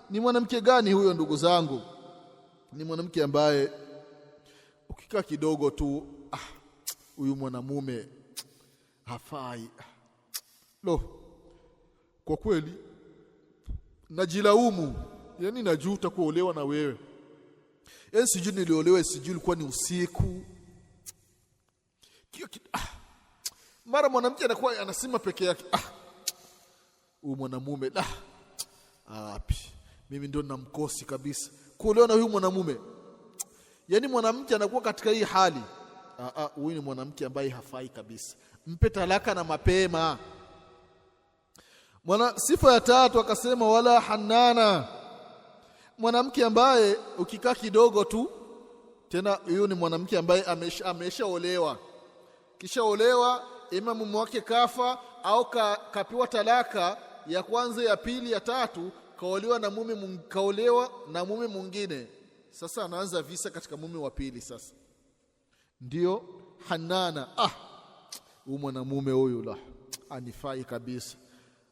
Ni mwanamke gani huyo ndugu zangu? Ni mwanamke ambaye ukikaa kidogo tu, huyu mwanamume hafai. Kwa kweli najilaumu, yani najuta kuolewa na wewe. Sijui niliolewa, sijui ilikuwa ni usiku. Mara mwanamke anakuwa anasema peke yake, huyu mwanamume mimi ndio namkosi kabisa kuolewa na huyu mwanamume. Yani mwanamke anakuwa katika hii hali, huyu ni mwanamke ambaye hafai kabisa, mpe talaka na mapema. Sifa ya tatu akasema wala hanana, mwanamke ambaye ukikaa kidogo tu, tena huyu ni mwanamke ambaye ameshaolewa, kisha olewa, ima mume wake kafa au kapewa talaka ya kwanza, ya pili, ya tatu, kaolewa na mume mwingine. Sasa anaanza visa katika mume wa pili. Sasa ndio hanana, huyu mwanamume huyu anifai kabisa,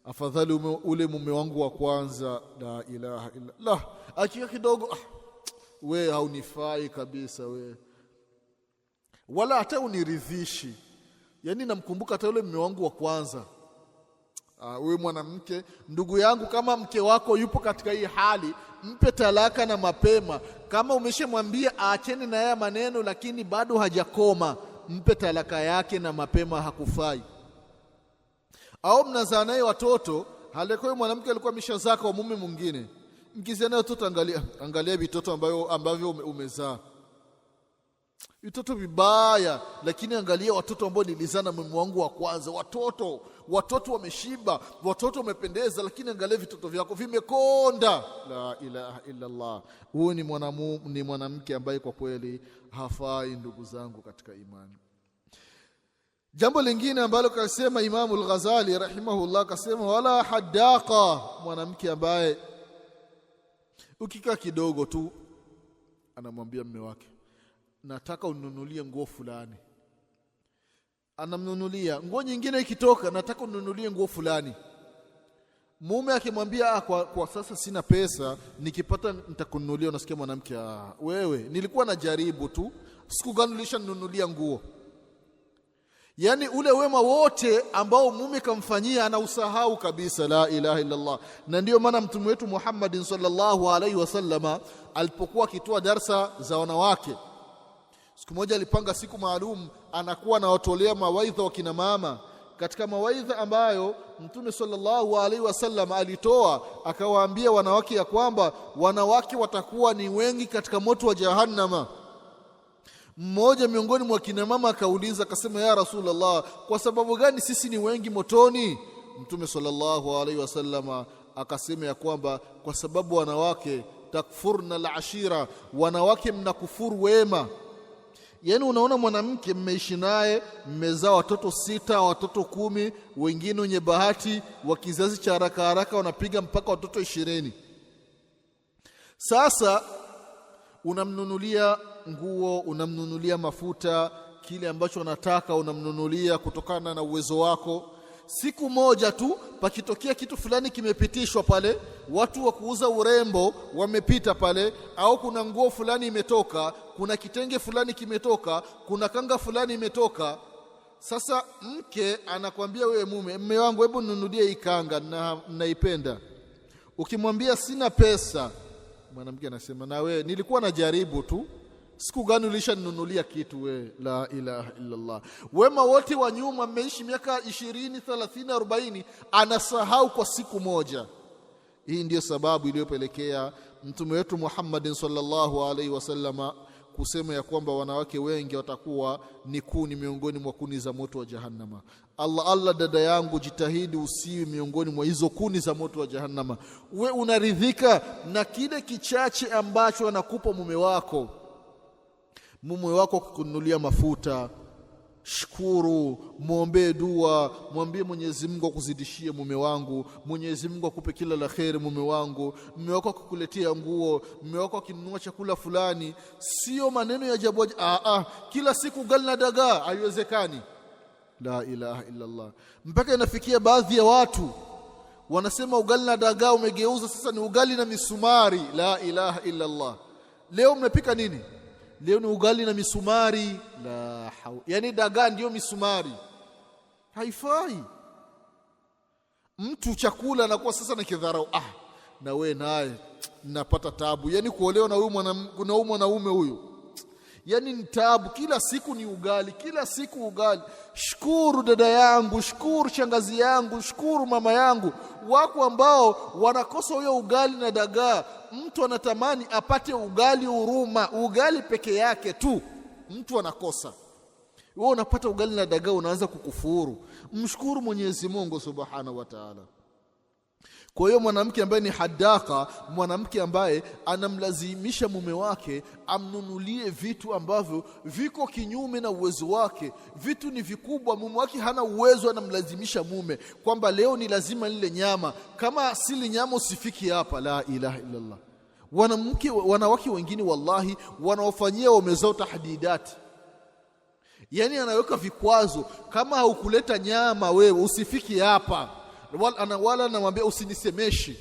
afadhali ule mume wangu wa kwanza. La ilaha illa Allah. Akika kidogo, we haunifai kabisa we, wala hata uniridhishi. Yani namkumbuka hata ule mume wangu wa kwanza. Wewe mwanamke, ndugu yangu, kama mke wako yupo katika hii hali, mpe talaka na mapema. Kama umeshamwambia aacheni na haya maneno lakini bado hajakoma, mpe talaka yake na mapema, hakufai. Au mnazaa naye watoto, halikuwa mwanamke alikuwa ameshazaa kwa mume mwingine, mkizaa naye watoto, angalia vitoto ambavyo umezaa, vitoto vibaya. Lakini angalia watoto ambao nilizaa na mume wangu wa kwanza, watoto wameshiba, watoto wamependeza, lakini angalia vitoto vyako vimekonda. La ilaha illa Allah. Huyu ni mwanamke ambaye kwa kweli hafai, ndugu zangu katika imani. Jambo lingine ambalo kasema Imam Al-Ghazali rahimahullah, kasema wala hadaqa, mwanamke ambaye ukikaa kidogo tu anamwambia mume wake, nataka ununulie nguo fulani. Anamnunulia nguo nyingine, ikitoka nataka ununulie nguo fulani. Mume akimwambia kwa sasa sina pesa, nikipata nitakununulia. Unasikia mwanamke, wewe nilikuwa najaribu tu, siku gani ulishanunulia nguo? Yani ule wema wote ambao mume kamfanyia anausahau kabisa. La ilaha illa Allah. Na ndio maana mtume wetu Muhammad sallallahu alaihi wasallama alipokuwa akitoa darsa za wanawake, siku moja alipanga siku maalum, anakuwa anawatolea mawaidha wa kina mama. Katika mawaidha ambayo mtume sallallahu alaihi wasallam alitoa, akawaambia wanawake ya kwamba wanawake watakuwa ni wengi katika moto wa jahannama. Mmoja miongoni mwa kina mama akauliza, akasema, ya Rasulullah, kwa sababu gani sisi ni wengi motoni? Mtume sallallahu alaihi wasallam akasema ya kwamba kwa sababu wanawake takfurna al-ashira, wanawake mnakufuru wema. Yani unaona mwanamke mmeishi naye, mmezaa watoto 6, watoto 10, wengine wenye bahati wa kizazi cha haraka wanapiga mpaka watoto 20. Sasa unamnunulia nguo, unamnunulia mafuta, kile ambacho anataka unamnunulia kutokana na uwezo wako. Siku moja tu pakitokea kitu fulani kimepitishwa pale, watu wa kuuza urembo wamepita pale, au kuna nguo fulani imetoka, kuna kitenge fulani kimetoka, kuna kanga fulani imetoka. Sasa mke anakwambia wewe mume wangu, hebu nunulie hii kanga na naipenda. Ukimwambia sina pesa, mwanamke anasema na we nilikuwa najaribu tu, siku gani ulishaninunulia kitu we? La ilaha illa Allah. Wema wote wa nyuma mmeishi miaka 20, 30, 40, anasahau kwa siku moja. Hii ndiyo sababu iliyopelekea mtume wetu Muhammad sallallahu alaihi wasallama kusema ya kwamba wanawake wengi watakuwa ni kuni miongoni mwa kuni za moto wa jahannama. Allah, dada yangu, jitahidi usiwe miongoni mwa hizo kuni za moto wa jahannama. We unaridhika na kile kichache ambacho anakupa mume wako. Mume wako kukununulia mafuta, shukuru, muombe dua, mwambie Mwenyezi Mungu akuzidishie mume wangu, Mwenyezi Mungu akupe kila la kheri mume wangu. Mume wako akukuletea nguo, mume wako akinunua chakula fulani, sio maneno ya ajabu. Kila siku ugali na dagaa, haiwezekani. La ilaha illa Allah. Mpaka inafikia baadhi ya watu wanasema ugali na dagaa umegeuza sasa ni ugali na misumari. La ilaha illa Allah. Leo mmepika nini? Leo ni ugali na misumari. La haula. Yani dagaa ndio misumari, haifai. Mtu chakula anakuwa sasa na kidharau. Na we naye napata tabu, yani kuolewa na huyu mwanaume huyu, yani ni tabu. Kila siku ni ugali, kila siku ugali. Shukuru dada yangu, shukuru shangazi yangu, shukuru mama yangu. Wako ambao wanakosa huyo ugali na dagaa. Mtu anatamani apate ugali huruma, ugali peke yake tu, mtu anakosa. Wewe unapata ugali na dagaa, unaanza kukufuru. Mshukuru Mwenyezi Mungu Subhanahu wa Ta'ala. Kwa hiyo mwanamke ambaye ni hadaka, mwanamke ambaye anamlazimisha mume wake amnunulie vitu ambavyo viko kinyume na uwezo wake, vitu ni vikubwa, mume wake hana uwezo, anamlazimisha mume kwamba leo ni lazima nile nyama, kama sili nyama usifiki hapa. La ilaha illa Allah. Wanawake wengine wallahi wanaofanyia waume zao tahdidati, yani anaweka vikwazo, kama haukuleta nyama wewe usifiki hapa, wala anamwambia usinisemeshi.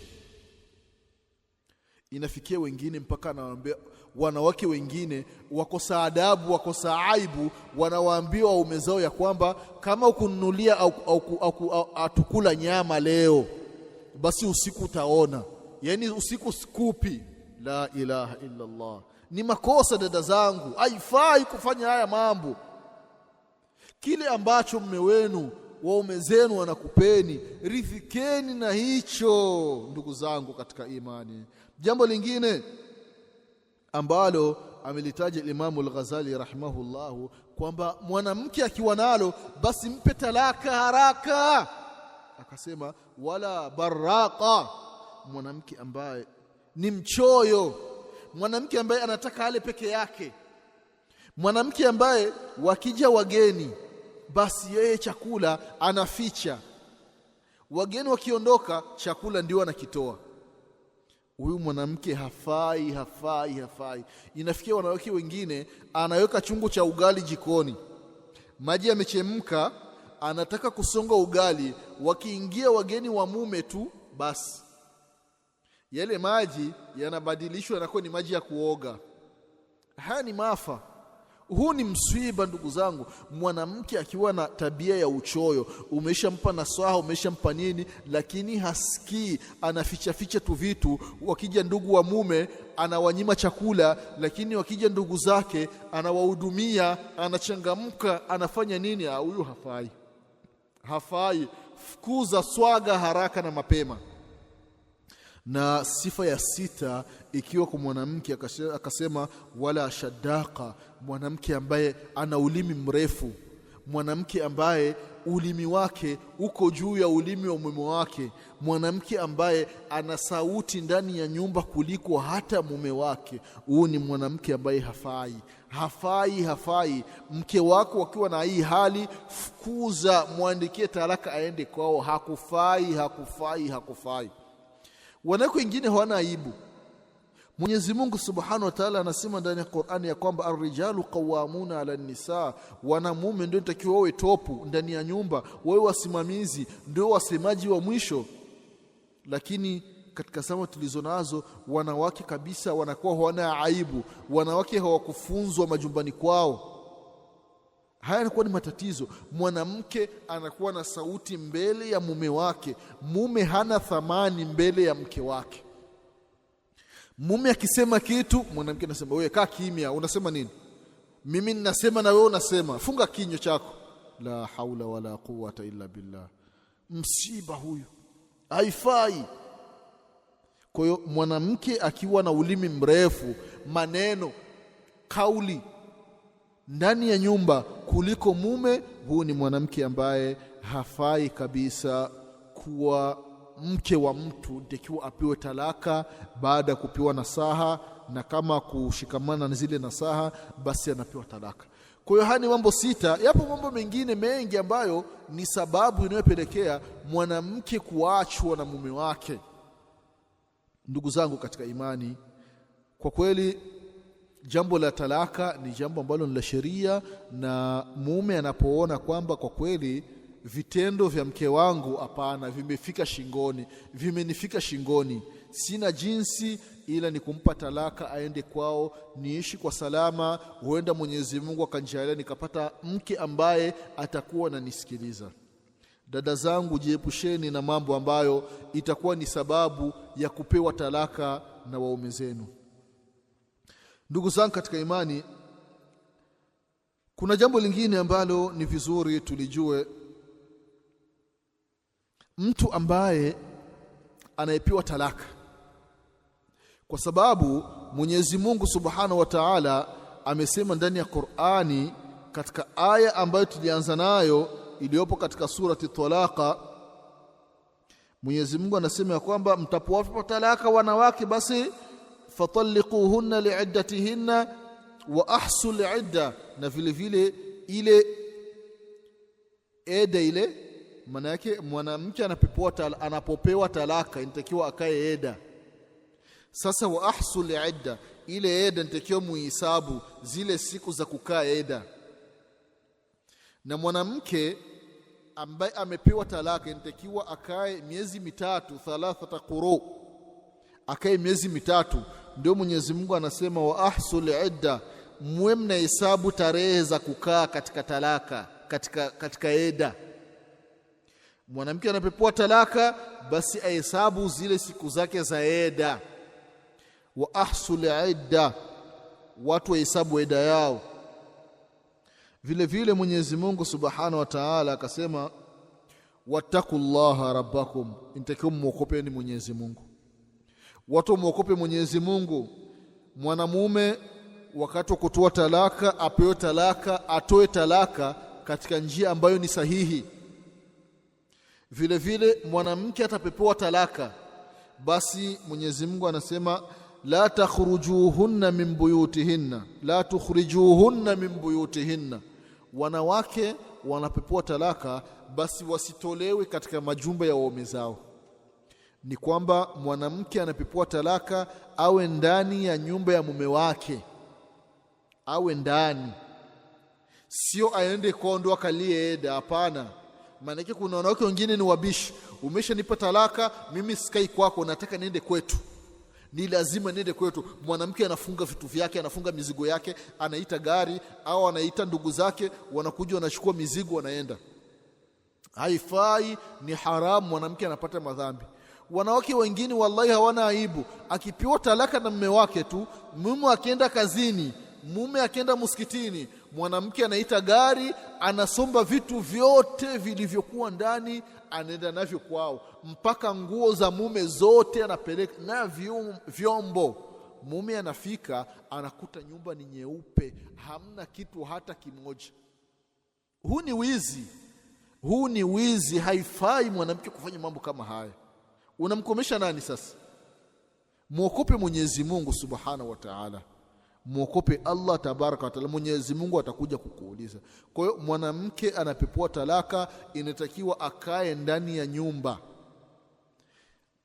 Inafikia wengine mpaka anawaambia wanawake wengine wakosa adabu, wakosa aibu, wanawaambia waume zao ya kwamba kama ukununulia au atukula nyama leo, basi usiku utaona, yani usiku sikupi. La ilaha illa Allah. Ni makosa dada zangu, haifai kufanya haya mambo. Kile ambacho mume wenu, waume zenu wanakupeni, ridhikeni na hicho, ndugu zangu katika imani. Jambo lingine ambalo amelitaja Imam al-Ghazali rahimahullahu kwamba mwanamke akiwa nalo basi mpe talaka haraka. Akasema wala baraka, mwanamke ambaye ni mchoyo, mwanamke ambaye anataka ale peke yake, mwanamke ambaye wakija wageni basi yeye chakula anaficha, wageni wakiondoka chakula ndio anakitoa. Huyu mwanamke hafai, hafai, hafai. Inafikia wanawake wengine anaweka chungu cha ugali jikoni, maji yamechemka, anataka kusonga ugali, wakiingia wageni wa mume tu basi yale maji yanabadilishwa yanakuwa ni maji ya kuoga. Haya ni maafa. Huu ni msiba ndugu zangu. Mwanamke akiwa na tabia ya uchoyo, umeshampa nasaha, umeshampa nini, lakini hasikii, anaficha ficha tu vitu. Wakija ndugu wa mume anawanyima chakula, lakini wakija ndugu zake anawahudumia, anachangamka, anafanya nini? Huyu hafai, hafai. Fukuza, swaga haraka na mapema. Na sifa ya 6 ikiwa kwa mwanamke akasema wala shadaka, mwanamke ambaye ana ulimi mrefu, mwanamke ambaye ulimi wake uko juu ya ulimi wa mume wake, mwanamke ambaye ana sauti ndani ya nyumba kuliko hata mume wake. Huyu ni mwanamke ambaye hafai, hafai, hafai. Mke wako akiwa na hii hali, fukuza, muandikie talaka aende kwao. Hakufai, hakufai, hakufai. Wanawake wengine hawana aibu. Mwenyezi Mungu Subhanahu wa Ta'ala anasema ndani ya Qur'ani ya kwamba ar-rijalu qawwamuna 'ala an-nisa, wanamume ndio nitakiwa wawe topu ndani ya nyumba, wawe wasimamizi, ndio wasemaji wa mwisho. Lakini katika zama tulizonazo wanawake kabisa wanakuwa hawana aibu, wanawake hawakufunzwa majumbani kwao. Haya yanakuwa ni matatizo. Mwanamke anakuwa na sauti mbele ya mume wake. Mume hana thamani mbele ya mke wake. Mume akisema kitu, mwanamke anasema wewe kaa kimya, unasema nini? Mimi ninasema na wewe unasema, funga kinywa chako. La haula wala quwwata illa billah. Msiba huyu, haifai. Kwa hiyo mwanamke akiwa na ulimi mrefu, maneno, kauli ndani ya nyumba kuliko mume, huu ni mwanamke ambaye hafai kabisa kuwa mke wa mtu. Ndikiwa apewe talaka baada ya kupewa nasaha, na kama kushikamana na zile nasaha basi anapewa talaka. Kwa hiyo haya ni mambo 6. Yapo mambo mengine mengi ambayo ni sababu inayopelekea mwanamke kuachwa na mume wake. Ndugu zangu katika imani, kwa kweli jambo la talaka ni jambo ambalo ni la sheria, na mume anapoona kwamba kwa kweli vitendo vya mke wangu hapana, vimenifika shingoni, sina jinsi ila ni kumpa talaka aende kwao, niishi kwa salama, huenda Mwenyezi Mungu akanijalia nikapata mke ambaye atakuwa ananisikiliza. Dada zangu, jiepusheni na mambo ambayo itakuwa ni sababu ya kupewa talaka na waume zenu. Ndugu zangu katika imani, kuna jambo lingine ambalo ni vizuri tulijue. Mtu ambaye anayepewa talaka, kwa sababu Mwenyezi Mungu Subhanahu wa Ta'ala amesema ndani ya Qur'ani katika aya ambayo tulianza nayo iliyopo katika surati Talaqa, Mwenyezi Mungu anasema ya kwamba mtapowapa talaka wanawake, basi fatalliquhunna li'iddatihinna wa ahsul li'idda. Na vile vile ile eda ile, maana yake mwanamke anapopewa talaka inatakiwa akae eda. Sasa wa ahsul li'idda, ile eda inatakiwa muhisabu zile siku za kukaa eda. Na mwanamke ambaye amepewa talaka inatakiwa akae miezi 3, 3 quru, akae miezi 3. Ndio Mwenyezi Mungu anasema wa ahsul idda, muwe mnahesabu tarehe za kukaa katika talaka, katika eda. Mwanamke anapewa talaka basi ahesabu zile siku zake za eda. Wa ahsul idda, watu wahesabu eda yao. Vile vile Mwenyezi Mungu Subhanahu wa Ta'ala akasema wattaqullaha rabbakum, intakum muokopeni Mwenyezi Mungu. Watu muokope Mwenyezi Mungu. Mwanamume wakati wa kutoa talaka apewe talaka, atoe talaka katika njia ambayo ni sahihi. Vile vile mwanamke atapewa talaka, basi Mwenyezi Mungu anasema la takhrujuhunna min buyutihinna, la tukhrijuhunna min buyutihinna. Wanawake wanapewa talaka basi wasitolewe katika majumba ya waume zao. Ni kwamba mwanamke anapewa talaka awe ndani ya nyumba ya mume wake, awe ndani, sio aende kondo akalie eda. Hapana. Maana yake kuna wanawake wengine ni wabishi, umeshanipa talaka, mimi sikai kwako, nataka niende kwetu, ni lazima niende kwetu. Mwanamke anafunga vitu vyake, anafunga mizigo yake, anaita gari au anaita ndugu zake, wanakuja wanachukua mizigo wanaenda. Haifai, ni haramu, mwanamke anapata madhambi. Wanawake wengine wallahi hawana aibu, akipewa talaka na mume wake tu, mume akienda kazini, mume akienda msikitini, mwanamke anaita gari, anasomba vitu vyote vilivyokuwa ndani, anaenda navyo kwao, mpaka nguo za mume zote anapeleka na vyombo. Mume anafika anakuta nyumba ni nyeupe, hamna kitu hata kimoja. Huu ni wizi, huu ni wizi. Haifai mwanamke kufanya mambo kama haya. Unamkomesha nani sasa? Muokope Mwenyezi Mungu Subhanahu wa Ta'ala, muokope Allah Tabaraka wa Ta'ala. Mwenyezi Mungu atakuja kukuuliza. Kwa hiyo mwanamke anapewa talaka inatakiwa akae ndani ya nyumba,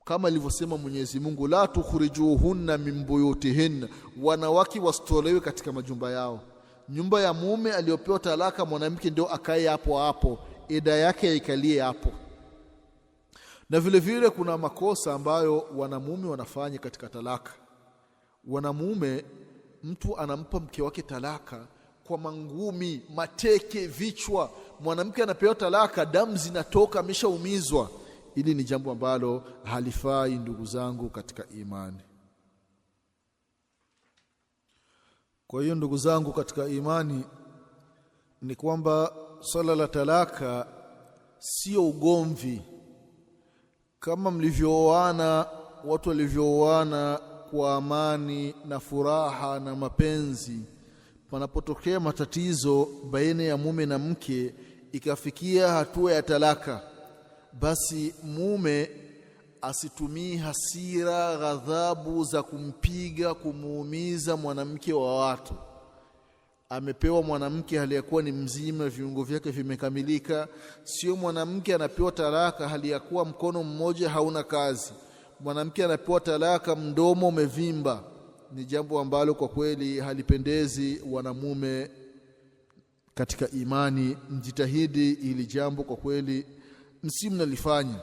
kama alivyosema Mwenyezi Mungu la tukhrijuhunna min buyutihinna, wanawake wasitolewe katika majumba yao. Nyumba ya mume aliyopewa talaka mwanamke ndio akae hapo hapo, eda yake ikalie hapo. Na vile vile kuna makosa ambayo wanamume wanafanya katika talaka. Wanamume, mtu anampa mke wake talaka kwa mangumi, mateke, vichwa. Mwanamke anapewa talaka, damu zinatoka, ameshaumizwa. Hili ni jambo ambalo halifai, ndugu zangu katika imani. Kwa hiyo ndugu zangu katika imani, ni kwamba swala la talaka sio ugomvi. Kama mlivyooana, watu walivyooana kwa amani na furaha na mapenzi, panapotokea matatizo baina ya mume na mke ikafikia hatua ya talaka, basi mume asitumii hasira, ghadhabu za kumpiga, kumuumiza mwanamke wa watu. Amepewa mwanamke hali ya kuwa ni mzima, viungo vyake vimekamilika. Sio mwanamke anapewa talaka hali ya kuwa mkono mmoja hauna kazi. Mwanamke anapewa talaka mdomo umevimba. Ni jambo ambalo kwa kweli halipendezi wanamume katika imani. Mjitahidi ili jambo kwa kweli mnalifanya.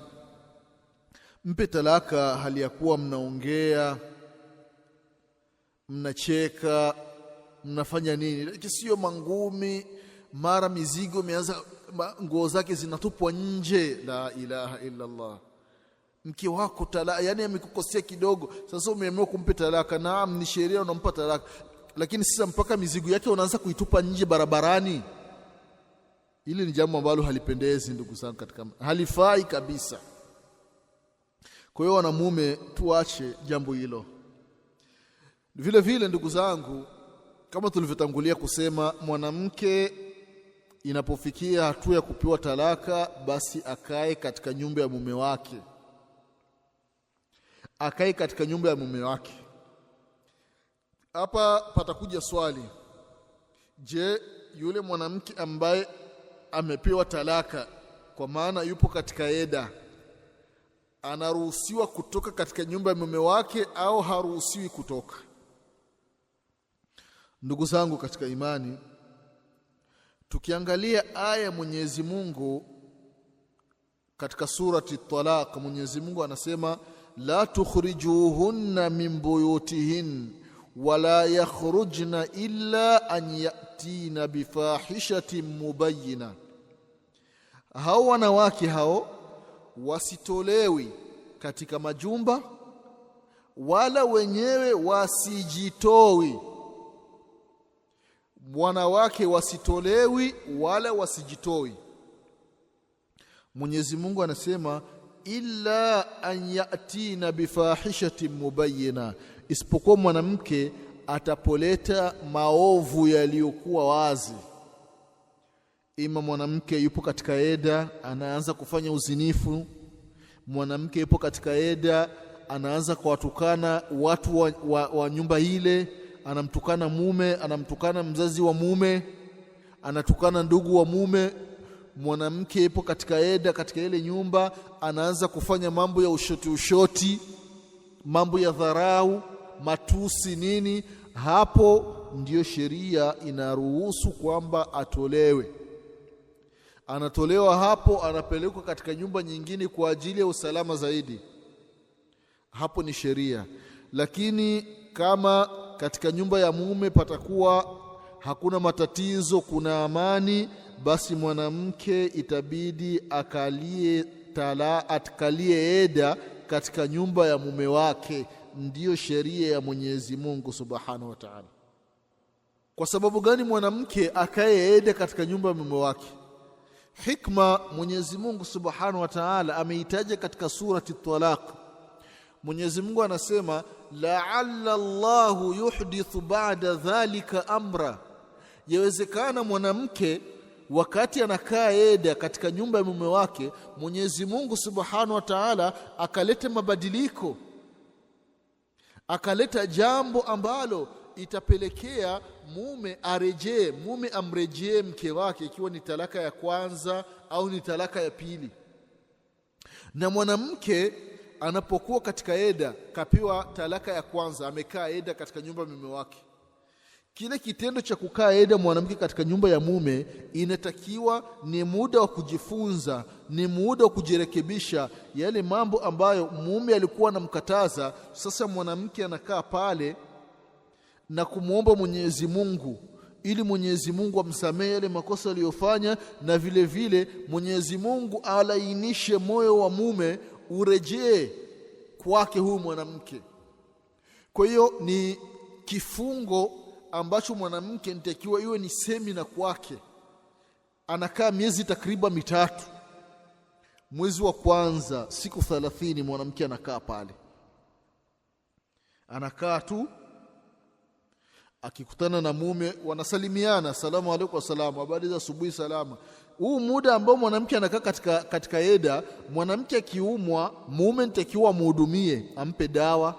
Mpe talaka hali ya kuwa mnaongea, mnacheka, mnafanya nini, sio mangumi, mara mizigo imeanza, nguo zake zinatupwa nje. La ilaha illa Allah. Mke wako talaka, yani amekukosea kidogo, sasa umeamua kumpa talaka. Naam, ni sheria unampa talaka, lakini sasa mpaka mizigo yake unaanza kuitupa nje barabarani. Hili ni jambo ambalo halipendezi ndugu zangu katika, halifai kabisa. Kwa hiyo wanamume tuache jambo hilo. Vile vile ndugu zangu, kama tulivyotangulia kusema, mwanamke inapofikia hatua ya kupewa talaka, basi akae katika nyumba ya mume wake. Akae katika nyumba ya mume wake. Hapa patakuja swali. Je, yule mwanamke ambaye amepewa talaka, kwa maana yupo katika eda, anaruhusiwa kutoka katika nyumba ya mume wake au haruhusiwi kutoka? Ndugu zangu katika imani, tukiangalia aya ya Mwenyezi Mungu katika surati Talaq, Mwenyezi Mungu anasema la tukhrijuhunna min buyutihin wala yakhrujna illa an yatina bifahishatin mubayyina. Hao wanawake hao wasitolewi katika majumba, wala wenyewe wasijitowi. Wanawake wasitolewi wala wasijitowi. Mwenyezi Mungu anasema illa an yatina bifahishatin mubayyina, isipokuwa mwanamke atapoleta maovu yaliyokuwa wazi. Ima mwanamke yupo katika eda anaanza kufanya uzinifu, mwanamke yupo katika eda anaanza kuwatukana watu wa nyumba ile, anamtukana mume, anamtukana mzazi wa mume, anatukana ndugu wa mume. Mwanamke yupo katika eda katika ile nyumba anaanza kufanya mambo ya ushoti, mambo ya dharau, matusi nini. Hapo ndiyo sheria inaruhusu kwamba atolewe. Anatolewa hapo, anapelekwa katika nyumba nyingine kwa ajili ya usalama zaidi. Hapo ni sheria. Lakini kama katika nyumba ya mume patakuwa hakuna matatizo, kuna amani, basi mwanamke itabidi akalie eda katika nyumba ya mume wake. Ndiyo sheria ya Mwenyezi Mungu Subhanahu wa Ta'ala. Kwa sababu gani mwanamke akae eda katika nyumba ya mume wake? Hikma Mwenyezi Mungu Subhanahu wa Ta'ala ameitaja katika surati Talaq. Mwenyezi Mungu anasema la'alla Allahu yuhdithu ba'da dhalika amra. Yawezekana mwanamke wakati anakaa eda katika nyumba ya mume wake, Mwenyezi Mungu Subhanahu wa Ta'ala akaleta mabadiliko, akaleta jambo ambalo itapelekea mume amrejee mke wake, ikiwa ni talaka ya kwanza au ni talaka ya pili. Na mwanamke anapokuwa katika eda, kapewa talaka ya kwanza, amekaa eda katika nyumba ya mume wake, kile kitendo cha kukaa eda mwanamke katika nyumba ya mume inatakiwa ni muda wa kujifunza, ni muda wa kujirekebisha yale mambo ambayo mume alikuwa anamkataza. Sasa mwanamke anakaa pale na kumwomba Mwenyezi Mungu ili Mwenyezi Mungu amsamehe yale makosa aliyofanya, na vile vile Mwenyezi Mungu alainishe moyo wa mume urejee kwake huyu mwanamke. Kwa hiyo ni kifungo ambacho mwanamke nitakiwa iwe ni semina kwake. Anakaa miezi takriban 3. Mwezi wa kwanza siku 30 mwanamke anakaa pale, anakaa tu, akikutana na mume wanasalimiana, salamu alaykum wa salamu, habari za asubuhi, salama. Huu muda ambao mwanamke anakaa katika eda, mwanamke akiumwa, mume nitakiwa muhudumie, ampe dawa,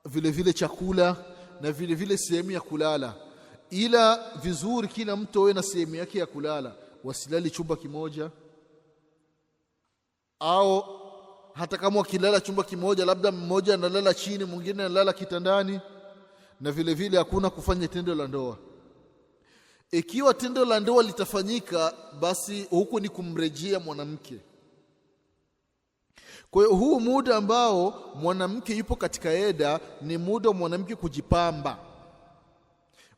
vile vile chakula, na vile vile sehemu ya kulala. Ila vizuri kila mtu awe na sehemu yake ya kulala, wasilali chumba kimoja, au hata kama wakilala chumba kimoja, labda mmoja analala chini, mwingine analala kitandani. Na vile vile hakuna kufanya tendo la ndoa. Ikiwa tendo la ndoa litafanyika, basi huku ni kumrejea mwanamke. Kwa hiyo huu muda ambao mwanamke yupo katika eda ni muda wa mwanamke kujipamba.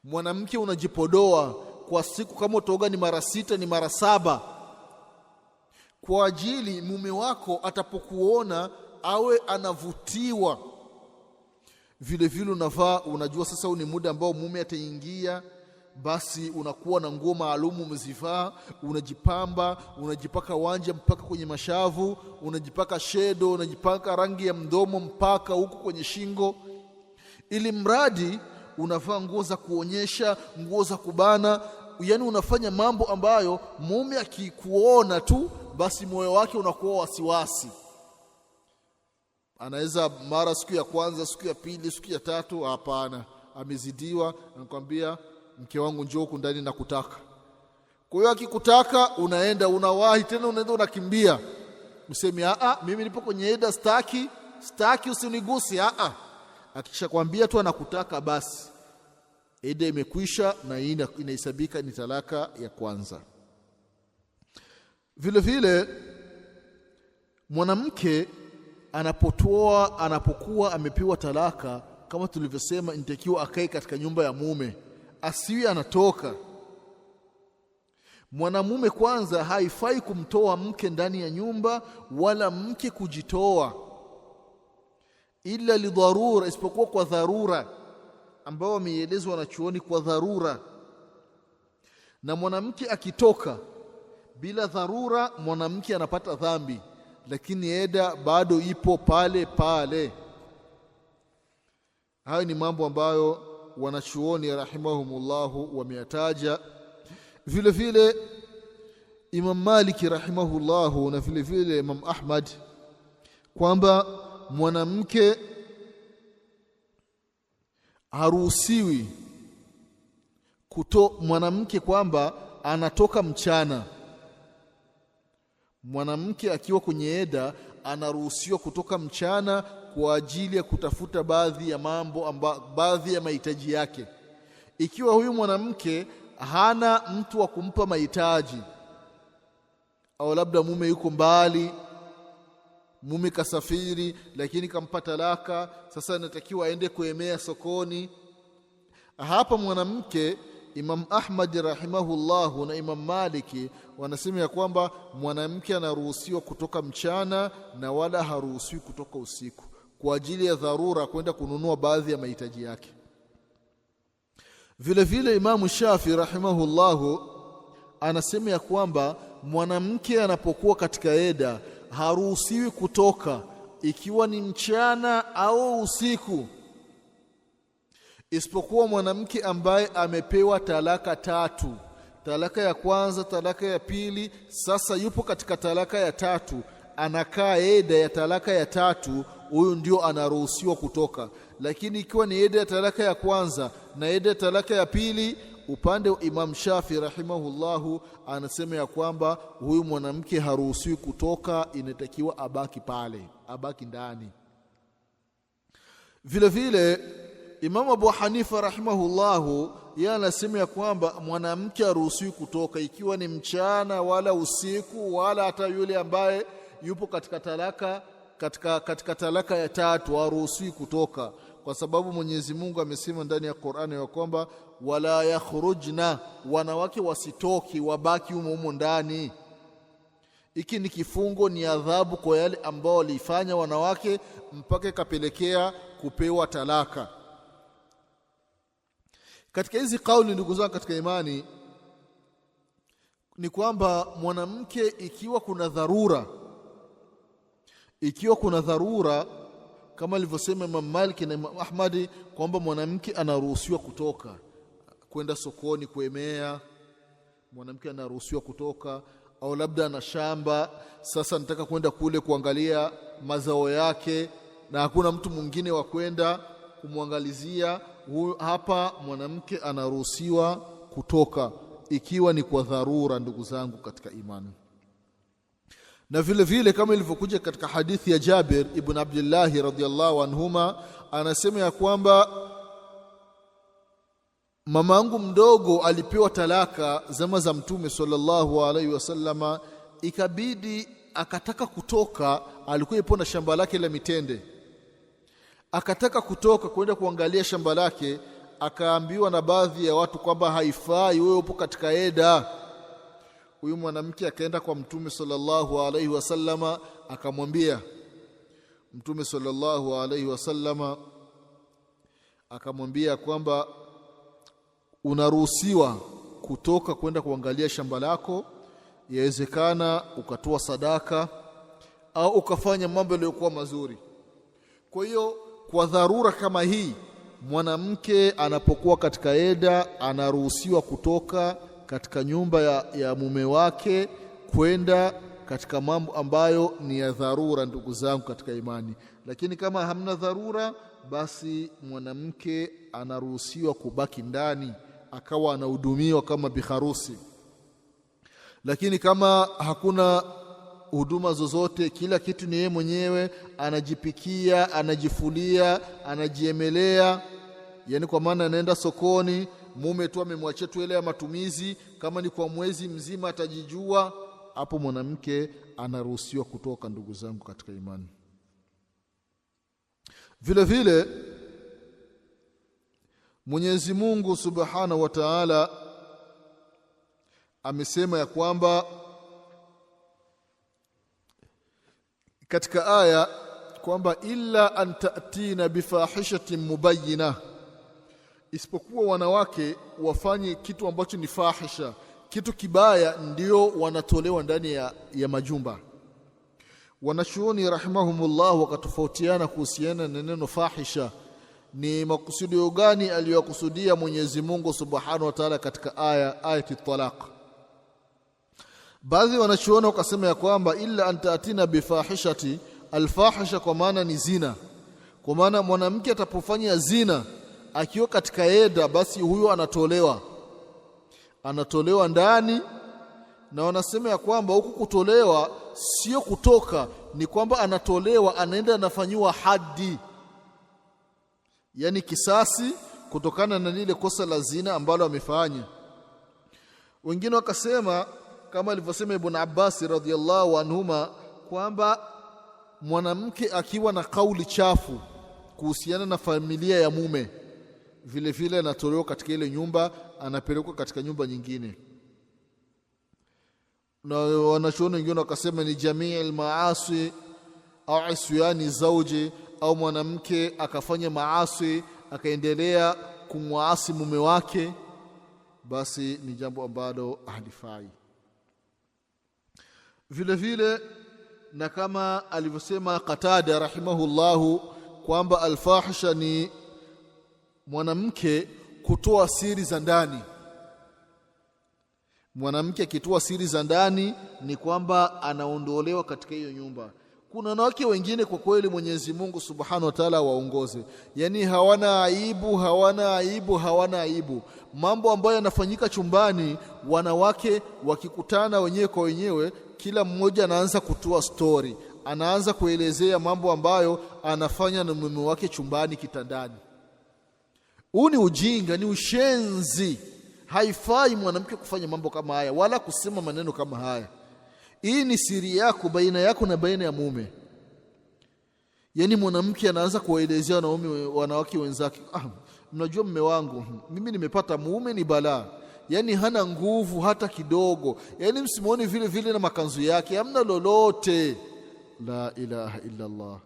Mwanamke unajipodoa kwa siku, kama utoga ni mara 6 ni mara 7, kwa ajili mume wako atapokuona awe anavutiwa. Vile vile unajua sasa huu ni muda ambao mume ataingia, basi unakuwa na nguo maalum umezivaa, unajipamba, unajipaka wanja mpaka kwenye mashavu, unajipaka shedo, unajipaka rangi ya mdomo mpaka huku kwenye shingo, ili mradi unavaa nguo za kuonyesha, nguo za kubana. Yani unafanya mambo ambayo mume akikuona tu, basi moyo wake unakuwa wasiwasi. Anaweza mara siku ya kwanza, siku ya pili, siku ya tatu, hapana, amezidiwa, anakuambia mke wangu njoo huku ndani nakutaka. Kwa hiyo akikutaka unaenda, unawahi tena, unaenda unakimbia. Msemi mimi nipo kwenye eda, staki usinigusi. Akishakwambia tu anakutaka, basi eda imekwisha, na hii inahesabika ni talaka ya kwanza. Vile vile mwanamke anapokuwa amepewa talaka, kama tulivyosema, inatakiwa akae katika nyumba ya mume, asiwe anatoka. Mwanamume kwanza haifai kumtoa mke ndani ya nyumba, wala mke kujitoa, ila lidharura, isipokuwa kwa dharura, ambao wameelezwa wanachuoni kwa dharura. Na mwanamke akitoka bila dharura, mwanamke anapata dhambi, lakini eda bado ipo pale pale. Hayo ni mambo ambayo wanachuoni rahimahumullahu wameyataja. Vile vile Imam Maliki rahimahullahu na vile vile Imam Ahmad, kwamba mwanamke haruhusiwi mwanamke kwamba anatoka mchana. Mwanamke akiwa kwenye eda anaruhusiwa kutoka mchana kwa ajili ya kutafuta baadhi ya mambo, baadhi ya mahitaji yake. Ikiwa huyu mwanamke hana mtu wa kumpa mahitaji, au labda mume yuko mbali, mume kasafiri lakini kampa talaka, sasa anatakiwa aende kuemea sokoni, hapa mwanamke, Imam Ahmad rahimahullahu na Imam Maliki wanasema ya kwamba mwanamke anaruhusiwa kutoka mchana na wala haruhusiwi kutoka usiku, kwa ajili ya dharura, kwenda kununua baadhi ya mahitaji yake. Vile vile Imam Shafi rahimahullahu anasema ya kwamba mwanamke anapokuwa katika eda haruhusiwi kutoka, ikiwa ni mchana au usiku, isipokuwa mwanamke ambaye amepewa talaka 3. Talaka ya kwanza, talaka ya pili, sasa yupo katika talaka ya 3, anakaa eda ya talaka ya 3, huyu ndio anaruhusiwa kutoka. Lakini ikiwa ni eda ya talaka ya kwanza na eda ya talaka ya pili, upande wa Imam Shafi rahimahullahu anasema ya kwamba huyu mwanamke haruhusiwi kutoka, inatakiwa abaki pale, abaki ndani. Vile vile Imam Abu Hanifa rahimahullahu yeye anasema ya kwamba mwanamke haruhusiwi kutoka, ikiwa ni mchana wala usiku, wala hata yule ambaye yupo katika talaka katika talaka ya 3 haruhusiwi kutoka, kwa sababu Mwenyezi Mungu amesema ndani ya Qur'ani ya kwamba wala yakhrujna, wanawake wasitoki, wabaki humo ndani. Hiki ni kifungo, ni adhabu kwa yale ambao walifanya wanawake mpaka ikapelekea kupewa talaka. Katika hizi kauli, ndugu zangu katika imani, ni kwamba mwanamke ikiwa kuna dharura kama alivyosema Imam Malik na Imam Ahmad kwamba mwanamke anaruhusiwa kutoka kwenda sokoni kuemea, mwanamke anaruhusiwa kutoka, au labda ana shamba, sasa nataka kwenda kule kuangalia mazao yake na hakuna mtu mwingine wa kwenda kumwangalizia, hapa mwanamke anaruhusiwa kutoka ikiwa ni kwa dharura, ndugu zangu katika imani. Na vile vile kama ilivyokuja katika hadithi ya Jabir ibn Abdullah radhiyallahu anhuma, anasema ya kwamba mamangu mdogo alipewa talaka zama za Mtume sallallahu alaihi wasallama, ikabidi akataka kutoka, alikuwa yupo na shamba lake la mitende, akataka kutoka kwenda kuangalia shamba lake, akaambiwa na baadhi ya watu kwamba haifai, wewe upo katika eda. Huyu mwanamke akaenda kwa Mtume sallallahu alaihi wasallama, akamwambia Mtume sallallahu alaihi wasallama, akamwambia kwamba unaruhusiwa kutoka kwenda kuangalia shamba lako, yawezekana ukatoa sadaka au ukafanya mambo yaliyokuwa mazuri. Kwa hiyo kwa dharura kama hii, mwanamke anapokuwa katika eda anaruhusiwa kutoka katika nyumba ya mume wake kwenda katika mambo ambayo ni ya dharura, ndugu zangu katika imani. Lakini kama hamna dharura, basi mwanamke anaruhusiwa kubaki ndani akawa anahudumiwa kama biharusi. Lakini kama hakuna huduma zozote, kila kitu ni yeye mwenyewe, anajipikia, anajifulia, anajiemelea, yani kwa maana anaenda sokoni, mume tu amemwachia tu ile ya matumizi, kama ni kwa mwezi mzima atajijua, hapo mwanamke anaruhusiwa kutoka, ndugu zangu katika imani. Vile vile Mwenyezi Mungu Subhanahu wa Ta'ala amesema ya kwamba katika aya kwamba illa an ta'tina bifahishatin mubayyinah, isipokuwa wanawake wafanye kitu ambacho ni fahisha, kitu kibaya, ndio wanatolewa ndani ya majumba. Wanachuoni rahimahumullah wakatofautiana kuhusiana na neno fahisha, ni makusudio gani aliyokusudia Mwenyezi Mungu Subhanahu wa Ta'ala katika ayati talaq. Baadhi wanachuoni wakasema ya kwamba illa antatina bifahishati, alfahisha kwa maana ni zina, kwa maana mwanamke atapofanya zina akiwa katika eda, basi huyo anatolewa ndani. Na wanasema ya kwamba huku kutolewa sio kutoka, ni kwamba anatolewa, anaenda anafanyiwa hadi, yani kisasi kutokana na lile kosa la zina ambalo amefanya. Wengine wakasema kama alivyosema Ibn Abbas radhiyallahu anhuma kwamba mwanamke akiwa na kauli chafu kuhusiana na familia ya mume, vile vile anatolewa katika ile nyumba, anapelekwa katika nyumba nyingine. Na wanachuoni wengine wakasema ni jamii almaasi au isyani zauji, au mwanamke akafanya maasi akaendelea kumwasi mume wake, basi ni jambo ambalo halifai. Vile vile na kama alivyosema Qatada rahimahullahu kwamba alfahisha ni mwanamke kutoa siri za ndani. Mwanamke akitoa siri za ndani ni kwamba anaondolewa katika hiyo nyumba. Kuna wanawake wengine kwa kweli Mwenyezi Mungu Subhanahu wa Ta'ala waongoze, yani hawana aibu. Mambo ambayo yanafanyika chumbani, wanawake wakikutana wenyewe kwa wenyewe, kila mmoja anaanza kutoa story, anaanza kuelezea mambo ambayo anafanya na mume wake chumbani, kitandani. Huu ni ujinga, ni ushenzi. Haifai mwanamke kufanya mambo kama haya wala kusema maneno kama haya. Hii ni siri yako, baina yako na baina ya mume. Yani mwanamke anaanza kuwaelezea wanawake wenzake, mnajua mume wangu mimi nimepata mume ni balaa, yani hana nguvu hata kidogo, yani msimuone vile vile na makanzu yake hamna lolote. La ilaha illa Allah.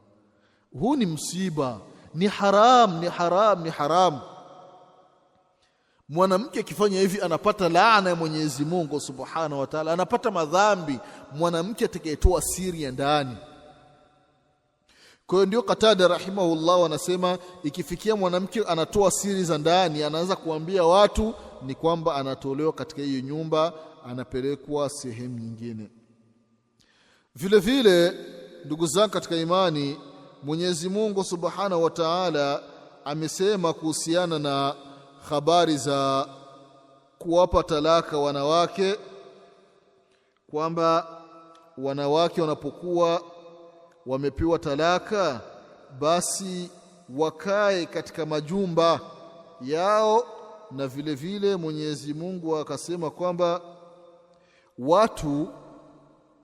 Huu ni msiba, ni haram, ni haram, ni haram. Mwanamke akifanya hivi anapata laana ya Mwenyezi Mungu Subhanahu wa Ta'ala, anapata madhambi mwanamke atakayetoa siri ya ndani. Kwa hiyo ndio Qatada rahimahullah anasema ikifikia mwanamke anatoa siri za ndani, anaanza kuambia watu, ni kwamba anatolewa katika hiyo nyumba, anapelekwa sehemu nyingine. Vile vile ndugu zangu katika imani, Mwenyezi Mungu Subhanahu wa Ta'ala amesema kuhusiana na habari za kuwapa talaka wanawake, kwamba wanawake wanapokuwa wamepewa talaka basi wakae katika majumba yao. Na vile vile Mwenyezi Mungu akasema kwamba watu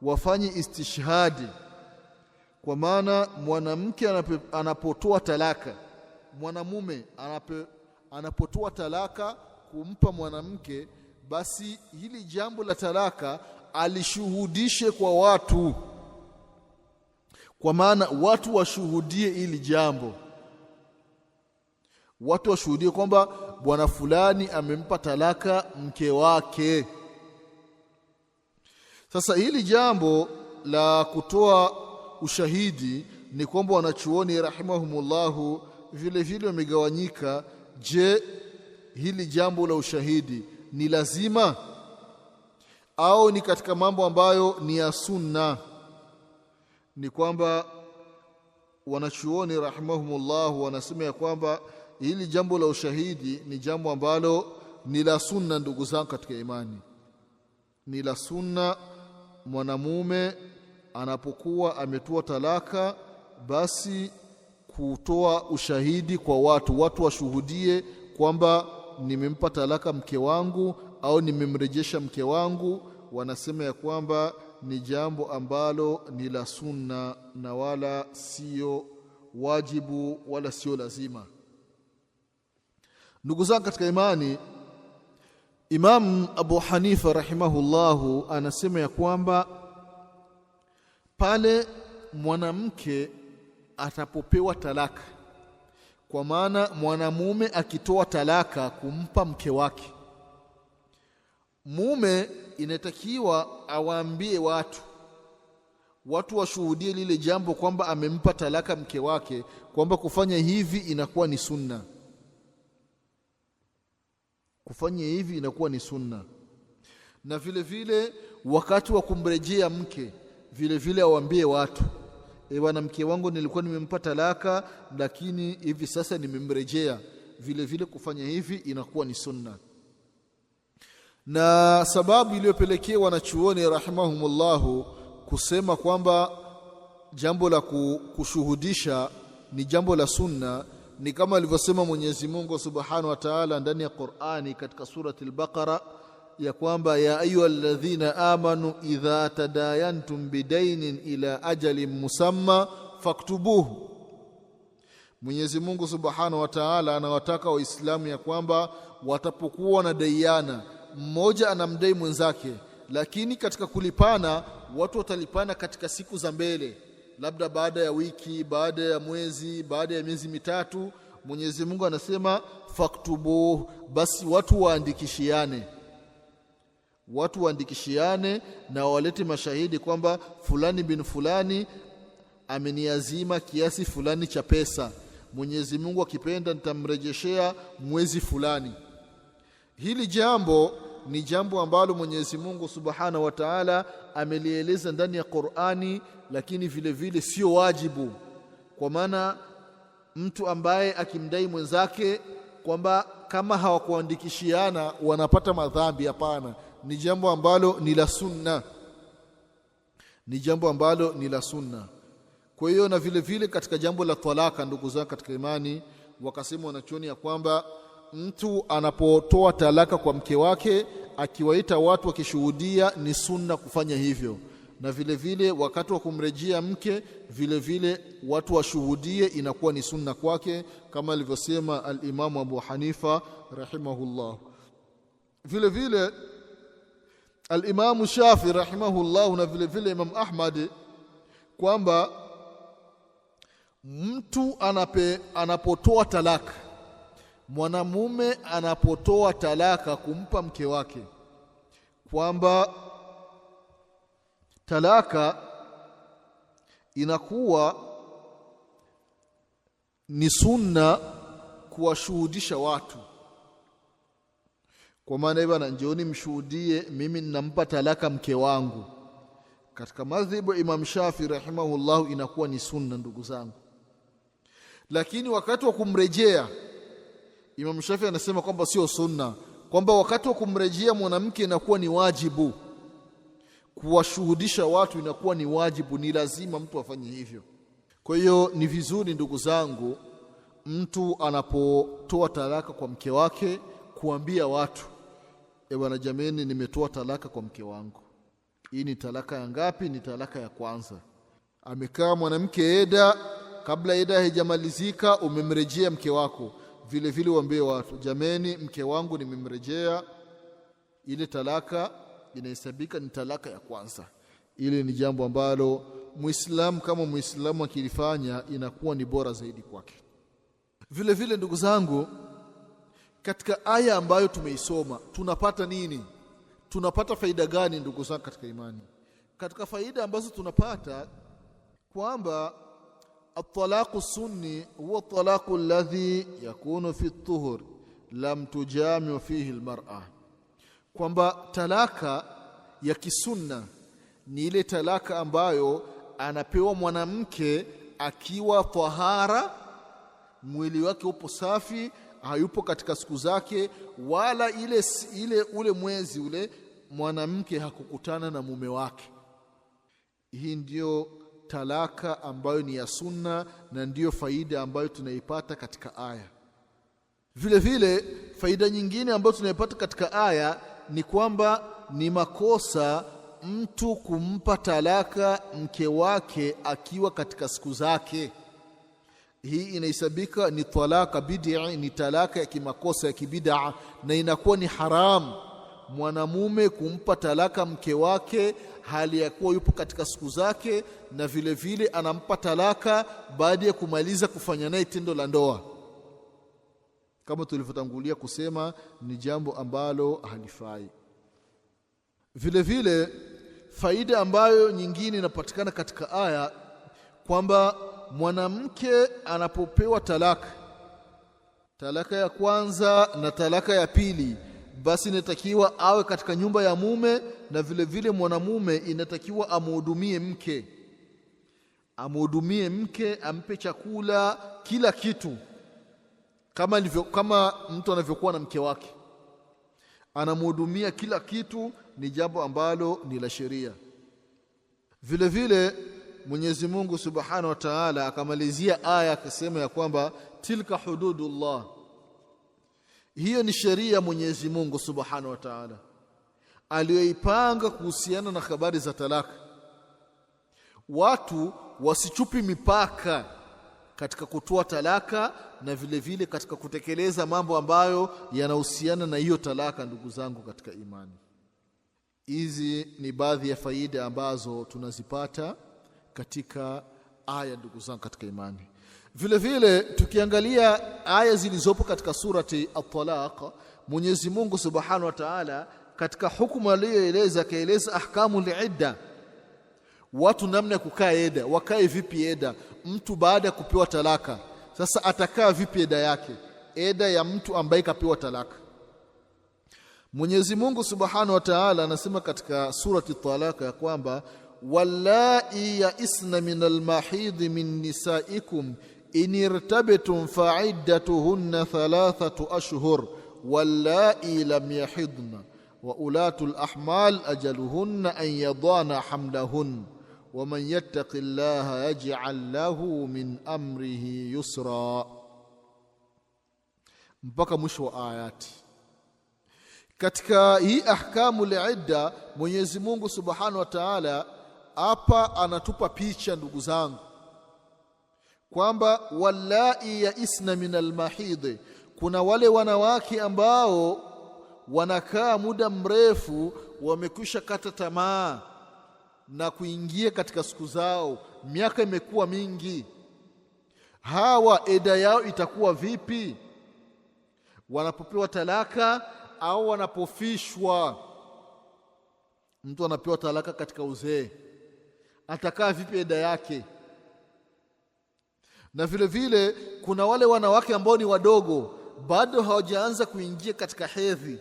wafanye istishhadi, kwa maana mwanamke anapotoa talaka, mwanamume anapotoa talaka kumpa mwanamke, basi hili jambo la talaka alishuhudishe kwa watu, kwa maana watu washuhudie hili jambo, watu washuhudie kwamba bwana fulani amempa talaka mke wake. Sasa hili jambo la kutoa ushahidi ni kwamba wanachuoni rahimahumullahu vile vile wamegawanyika. Je, hili jambo la ushahidi ni lazima au ni katika mambo ambayo ni ya sunna? Ni kwamba wanachuoni rahimahumullahu wanasema ya kwamba hili jambo la ushahidi ni jambo ambalo ni la sunna. Ndugu zangu katika imani, ni la sunna. Mwanamume anapokuwa ametoa talaka, basi kutoa ushahidi kwa watu washuhudie kwamba nimempa talaka mke wangu au nimemrejesha mke wangu. Wanasema ya kwamba ni jambo ambalo ni la sunna na wala sio wajibu wala sio lazima. Ndugu zangu katika imani, Imam Abu Hanifa rahimahullahu anasema ya kwamba pale mwanamke atapopewa talaka, kwa maana mwanamume akitoa talaka kumpa mke wake, mume inatakiwa awaambie watu washuhudie lile jambo kwamba amempa talaka mke wake, kwamba kufanya hivi inakuwa ni sunna, kufanya hivi inakuwa ni sunna. Na vile vile wakati wa kumrejea mke vile vile awaambie watu, bwana mke wangu nilikuwa nimempa talaka, lakini hivi sasa nimemrejea. Vile vile kufanya hivi inakuwa ni sunna. Na sababu iliyopelekea wanachuoni rahimahumullahu kusema kwamba jambo la kushuhudisha ni jambo la sunna ni kama alivyosema Mwenyezi Mungu Subhanahu wa Ta'ala ndani ya Qur'ani katika surati al-Baqara ya kwamba ya ayyuhalladhina amanu idha tadayantum bidainin ila ajalin musamma faktubuhu. Mwenyezi Mungu Subhanahu wa Ta'ala anawataka waislamu ya kwamba watapokuwa na dayana, mmoja anamdai mwenzake, lakini katika kulipana watu watalipana katika siku za mbele, labda baada ya wiki, baada ya mwezi, baada ya miezi mitatu. Mwenyezi Mungu anasema faktubuhu, basi watu waandikishiane na walete mashahidi kwamba fulani bin fulani ameniazima kiasi fulani cha pesa, Mwenyezi Mungu akipenda nitamrejeshea mwezi fulani. Hili jambo ni jambo ambalo Mwenyezi Mungu Subhanahu wa Ta'ala amelieleza ndani ya Qur'ani, lakini vile vile sio wajibu, kwa maana mtu ambaye akimdai mwenzake kwamba kama hawakuandikishiana wanapata madhambi, hapana. Ni jambo ambalo ni la sunna, ni jambo ambalo ni la sunna. Kwa hiyo na vile vile katika jambo la talaka, ndugu zangu katika imani, wakasema wanachuoni ya kwamba mtu anapotoa talaka kwa mke wake akiwaita watu wakishuhudia, ni sunna kufanya hivyo. na vile vile wakati wa kumrejea mke vile vile watu washuhudie, inakuwa ni sunna kwake, kama alivyosema al-Imam Abu Hanifa rahimahullah. Vile vile al-Imam Shafi rahimahullah na vile vile Imam Ahmad kwamba mtu anapotoa talaka, mwanamume anapotoa talaka kumpa mke wake, kwamba talaka inakuwa ni sunna kuwashuhudisha watu, kwa maana bwana, njooni mshuhudie mimi ninampa talaka mke wangu. Katika madhhabu Imam Shafi rahimahullah inakuwa ni sunna, ndugu zangu. Lakini wakati wa kumrejea, Imam Shafi anasema kwamba sio sunna, kwamba wakati wa kumrejea mwanamke inakuwa ni wajibu. Kuwashuhudisha watu inakuwa ni wajibu, ni lazima mtu afanye hivyo. Kwa hiyo ni vizuri, ndugu zangu, mtu anapotoa talaka kwa mke wake kuambia watu, bwana jameni, nimetoa talaka kwa mke wangu. Hii ni talaka ya ngapi? Ni talaka ya kwanza. Amekaa mwanamke eda, kabla eda haijamalizika umemrejea mke wako, vile vile waambie watu, jameni, mke wangu nimemrejea. Ile talaka inahesabika ni talaka ya kwanza. Ile ni jambo ambalo Muislamu kama Muislamu akilifanya inakuwa ni bora zaidi kwake. Vile vile, ndugu zangu, katika aya ambayo tumeisoma tunapata nini? Tunapata faida gani, ndugu zangu katika imani? Katika faida ambazo tunapata kwamba at-talaqu sunni huwa at-talaqu alladhi yakunu fi at-tuhur lam tujami fihi al-mar'a, kwamba talaka ya kisunna ni ile talaka ambayo anapewa mwanamke akiwa tahara, mwili wake upo safi, hayupo katika siku zake, wala ule mwezi ule mwanamke hakukutana na mume wake. Hii ndiyo talaka ambayo ni ya sunna, na ndiyo faida ambayo tunaipata katika aya. Vile vile faida nyingine ambayo tunaipata katika aya ni kwamba ni makosa mtu kumpa talaka mke wake akiwa katika siku zake. Hii inahesabika ni talaka bid'a, ni talaka ya kimakosa ya kibid'a, na inakuwa ni haram mwanamume kumpa talaka mke wake hali ya kuwa yupo katika siku zake, na vile vile anampa talaka baada ya kumaliza kufanya naye tendo la ndoa. Kama tulivyotangulia kusema, ni jambo ambalo halifai. Vile vile faida ambayo nyingine inapatikana katika aya kwamba mwanamke anapopewa talaka ya kwanza na talaka ya pili, basi inatakiwa awe katika nyumba ya mume, na vile vile mwanamume inatakiwa amhudumie mke, ampe chakula, kila kitu, kama mtu anavyokuwa na mke wake, anamhudumia kila kitu. Ni jambo ambalo ni la sheria. Vile vile Mwenyezi Mungu Subhanahu wa Ta'ala akamalizia aya akisema ya kwamba tilka hududullah, hiyo ni sheria Mwenyezi Mungu Subhanahu wa Ta'ala aliyoipanga kuhusiana na habari za talaka. Watu wasichupi mipaka katika kutoa talaka na vile vile katika kutekeleza mambo ambayo yanahusiana na hiyo talaka. Ndugu zangu katika imani, hizi ni baadhi ya faida ambazo tunazipata katika aya, ndugu zangu katika imani. Vile vile tukiangalia aya zilizopo katika surati At-Talaq, Mwenyezi Mungu Subhanahu wa Ta'ala katika hukumu aliyoeleza kaeleza ahkamu al-idda, watu namna ya kukaa eda, wakae vipi eda. Mtu baada ya kupewa talaka sasa atakaa vipi eda yake, eda ya mtu ambaye kapewa talaka. Mwenyezi Mungu Subhanahu wa Ta'ala anasema katika surati At-Talaq ya kwamba wallai yaisna min almahid min nisaikum in irtabtum fa'iddatuhunna 3 ashhur wallai lam yahidna wa ulatul ahmal ajaluhunna an yadana hamlahun wa man yattaqillaha yaj'al lahu min amrihi yusra, mpaka mwisho wa ayati. Katika hii ahkamu al-idda Mwenyezi Mungu Subhanahu wa Ta'ala hapa anatupa picha ndugu zangu kwamba wallai yaisna min almahid, kuna wale wanawake ambao wanakaa muda mrefu wamekwisha kata tamaa na kuingia katika siku zao, miaka imekuwa mingi. Hawa eda yao itakuwa vipi wanapopewa talaka au wanapofishwa? Mtu anapewa talaka katika uzee, atakaa vipi eda yake? Na vile vile kuna wale wanawake ambao ni wadogo, bado hawajaanza kuingia katika hedhi,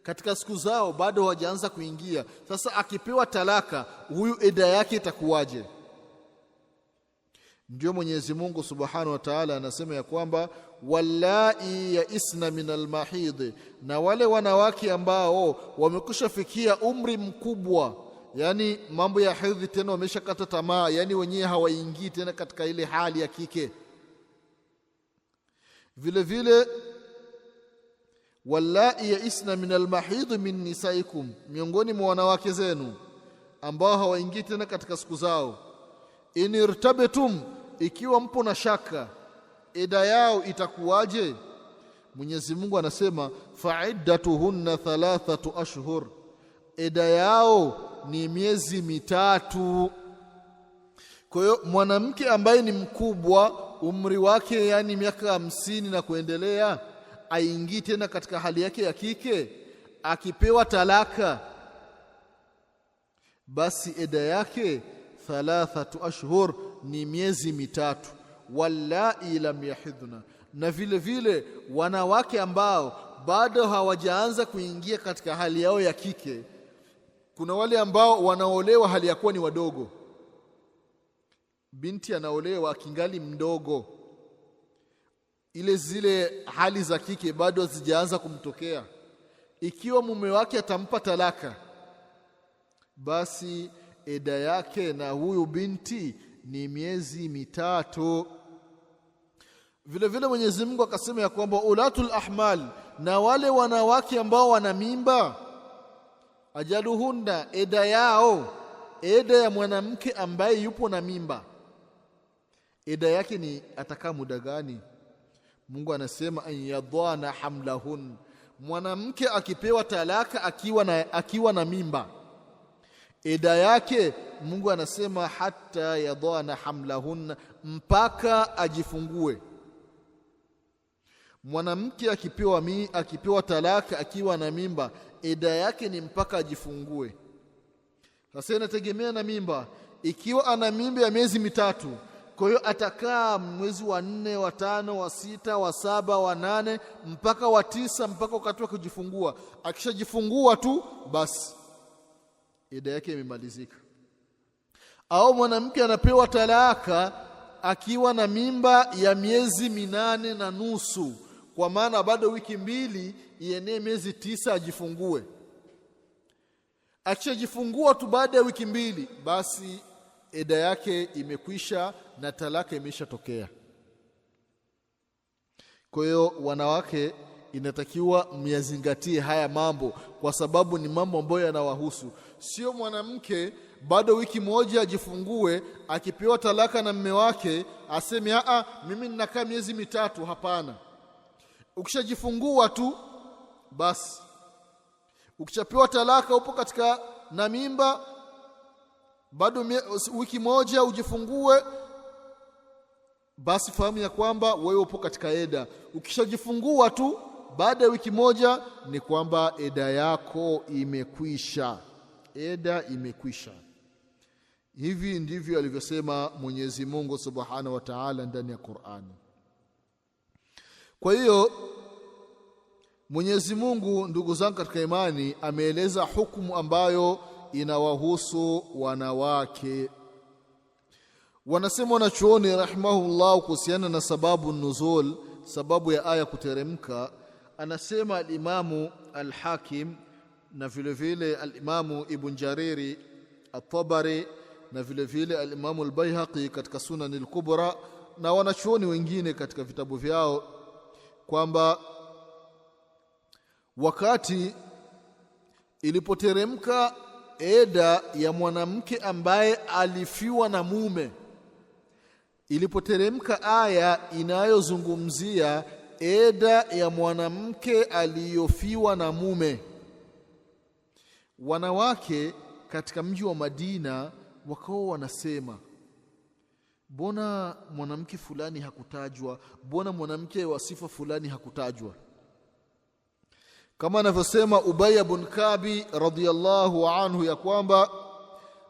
katika siku zao bado hawajaanza kuingia. Sasa akipewa talaka, huyu eda yake itakuwaje? Ndio Mwenyezi Mungu Subhanahu wa Ta'ala anasema ya kwamba wallai yaisna min almahid, na wale wanawake ambao wamekushafikia umri mkubwa, yani mambo ya hedhi tena wameshakata tamaa, yani wenyewe hawaingii tena katika ile hali ya kike. Vile vile wallai yaisna min almahid min nisaikum, miongoni mwa wanawake zenu ambao hawaingii tena katika siku zao. In irtabetum, ikiwa mpo na shaka eda yao itakuwaje, Mwenyezi Mungu anasema fa'iddatuhunna 3 ashhur, eda yao ni miezi 3. Kwa hiyo mwanamke ambaye ni mkubwa umri wake, yani miaka 50 na kuendelea, aingii tena katika hali yake ya kike, akipewa talaka, basi eda yake 3 ashhur, ni miezi 3. Wallai lam yahidhna, na vile vile wanawake ambao bado hawajaanza kuingia katika hali yao ya kike. Kuna wale ambao wanaolewa hali ya kuwa ni wadogo, binti anaolewa kingali mdogo, zile hali za kike bado hazijaanza kumtokea. Ikiwa mume wake atampa talaka, basi eda yake na huyu binti ni miezi 3. Vile vile Mwenyezi Mungu akasema ya kwamba ulatul ahmal, na wale wanawake ambao wana mimba, ajaluhunna, eda yao, eda ya mwanamke ambaye yupo na mimba, eda yake ni atakaa muda gani? Mungu anasema an yadhana hamlahun, mwanamke akipewa talaka akiwa na mimba, eda yake Mungu anasema hatta yadhana hamlahun, mpaka ajifungue. Mwanamke akipewa talaka akiwa na mimba, eda yake ni mpaka ajifungue. Sasa inategemea na mimba. Ikiwa ana mimba ya miezi 3, kwa hiyo atakaa mwezi wa 4, wa 5, wa 6, wa 7, wa 8 mpaka wa 9, mpaka wakati wa kujifungua. Akishajifungua tu basi eda yake imemalizika. Au mwanamke anapewa talaka akiwa na mimba ya miezi 8 na nusu, kwa maana bado wiki 2 ienee miezi 9 ajifungue. Akishajifungua tu baada ya wiki 2, basi eda yake imekwisha na talaka imeshatokea. Kwa hiyo wanawake inatakiwa myazingatie haya mambo, kwa sababu ni mambo ambayo yanawahusu. Sio mwanamke bado wiki 1 ajifungue, akipewa talaka na mume wake aseme mimi ninakaa miezi 3. Hapana. Ukishajifungua tu basi, ukishapewa talaka upo katika na mimba, bado wiki 1 ujifungue, basi fahamu ya kwamba wewe upo katika eda. Ukishajifungua tu baada ya wiki 1 ni kwamba eda yako imekwisha, eda imekwisha. Hivi ndivyo alivyosema Mwenyezi Mungu Subhanahu wa Ta'ala ndani ya Qur'ani. Kwa hiyo Mwenyezi Mungu, ndugu zangu katika imani, ameeleza hukumu ambayo inawahusu wanawake. Wanasema wanachuoni rahimahullah kuhusiana na sababu nuzul, sababu ya aya kuteremka. Anasema al-Imamu al-Hakim na vile vile al-Imamu Ibn Jariri at-Tabari na vile vile al-Imamu al-Baihaqi katika Sunan al-Kubra na wanachuoni wengine katika vitabu vyao, kwamba wakati ilipoteremka eda ya mwanamke ambaye alifiwa na mume. Ilipoteremka aya inayozungumzia eda ya mwanamke aliyofiwa na mume, wanawake katika mji wa Madina wakawa wanasema, mbona mwanamke fulani hakutajwa? Mbona mwanamke wa sifa fulani hakutajwa? Kama anavyosema Ubay ibn Kabi radhiyallahu anhu ya kwamba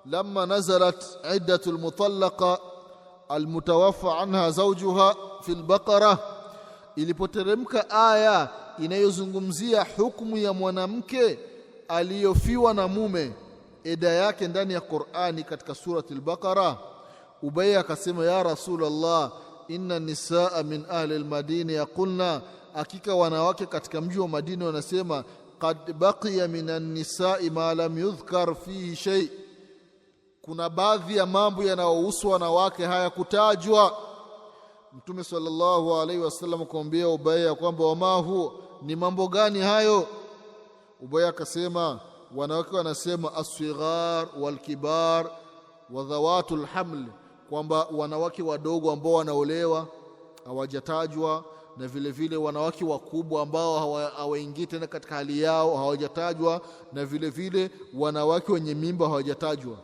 lamma nazalat iddatul mutallaqa almutawaffa anha zawjuha fil Baqara, ilipoteremka aya inayozungumzia hukumu ya mwanamke aliyofiwa na mume, eda yake ndani ya Qur'ani katika surati al-Baqara, Ubay akasema, ya Rasulullah, inna nisaa min ahli al-Madina yaqulna, hakika wanawake katika mji wa Madina wanasema, qad baqiya minan nisa'i ma lam yudhkar fihi shay, kuna baadhi ya mambo yanayohusu wanawake hayakutajwa. Mtume sallallahu alaihi wasallam akamwambia Ubay kwamba wama huo, ni mambo gani hayo? Ubay akasema, wanawake wanasema as-sighar wal-kibar wa dhawatul haml, kwamba wanawake wadogo ambao wanaolewa hawajatajwa, na vile vile wanawake wakubwa ambao hawaingii tena katika hali yao hawajatajwa, na vile vile wanawake wenye mimba hawajatajwa.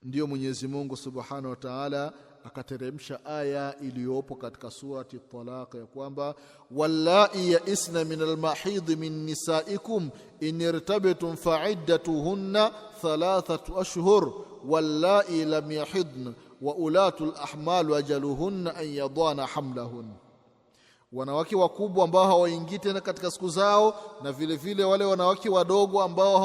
Ndiyo Mwenyezi Mungu Subhanahu wa Ta'ala akateremsha aya iliyopo katika surati Talaq ya kwamba wallai ya'isna min al-mahid min nisaikum in irtabtum fa'iddatuhunna 3 ashhur wallai lam yahidn wa ulatul ahmal ajaluhunna an yadana hamlahun, wanawake wakubwa ambao hawaingii tena katika siku zao, na vile vile wale wanawake wadogo ambao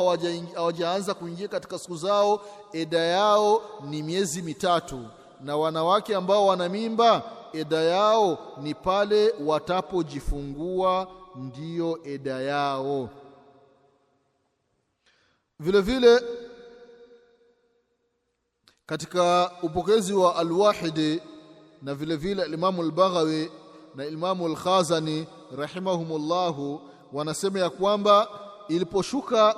hawajaanza kuingia katika siku zao, eda yao ni miezi 3, na wanawake ambao wana mimba eda yao ni pale watapojifungua, ndiyo eda yao. Vile vile katika upokezi wa Al-Wahidi na vile vile Imam Al-Baghawi na Imam Al-Khazani rahimahumullahu wanasema ya kwamba iliposhuka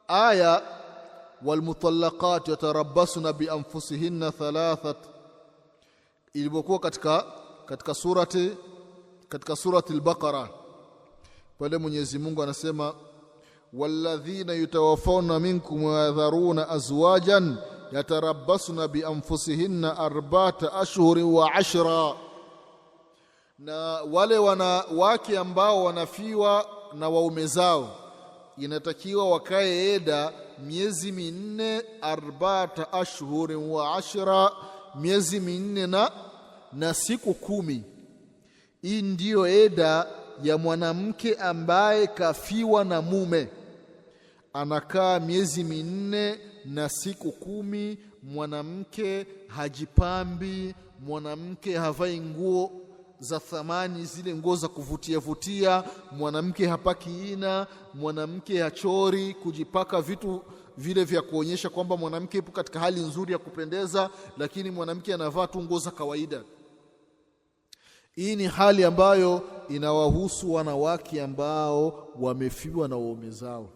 aya walmutallaqat yatarabbasuna bi anfusihinna 3, ilipokuwa katika surati al-Baqara, pale Mwenyezi Mungu anasema walladhina yatawaffawna minkum wa yadharuna azwajan yatarabbasuna bi anfusihinna 4 ashhurin wa 10, na wale wanawake ambao wanafiwa na waume zao inatakiwa wakae eda miezi 4, 4 ashhurin wa 10, miezi 4 na siku 10. Hii ndiyo eda ya mwanamke ambaye kafiwa na mume, anakaa miezi 4 na siku 10. Mwanamke hajipambi, mwanamke havai nguo za thamani, zile nguo za kuvutia vutia, mwanamke hapaki ina, mwanamke hachori kujipaka vitu vile vya kuonyesha kwamba mwanamke yupo katika hali nzuri ya kupendeza, lakini mwanamke anavaa tu nguo za kawaida. Hii ni hali ambayo inawahusu wanawake ambao wamefiwa na waume zao.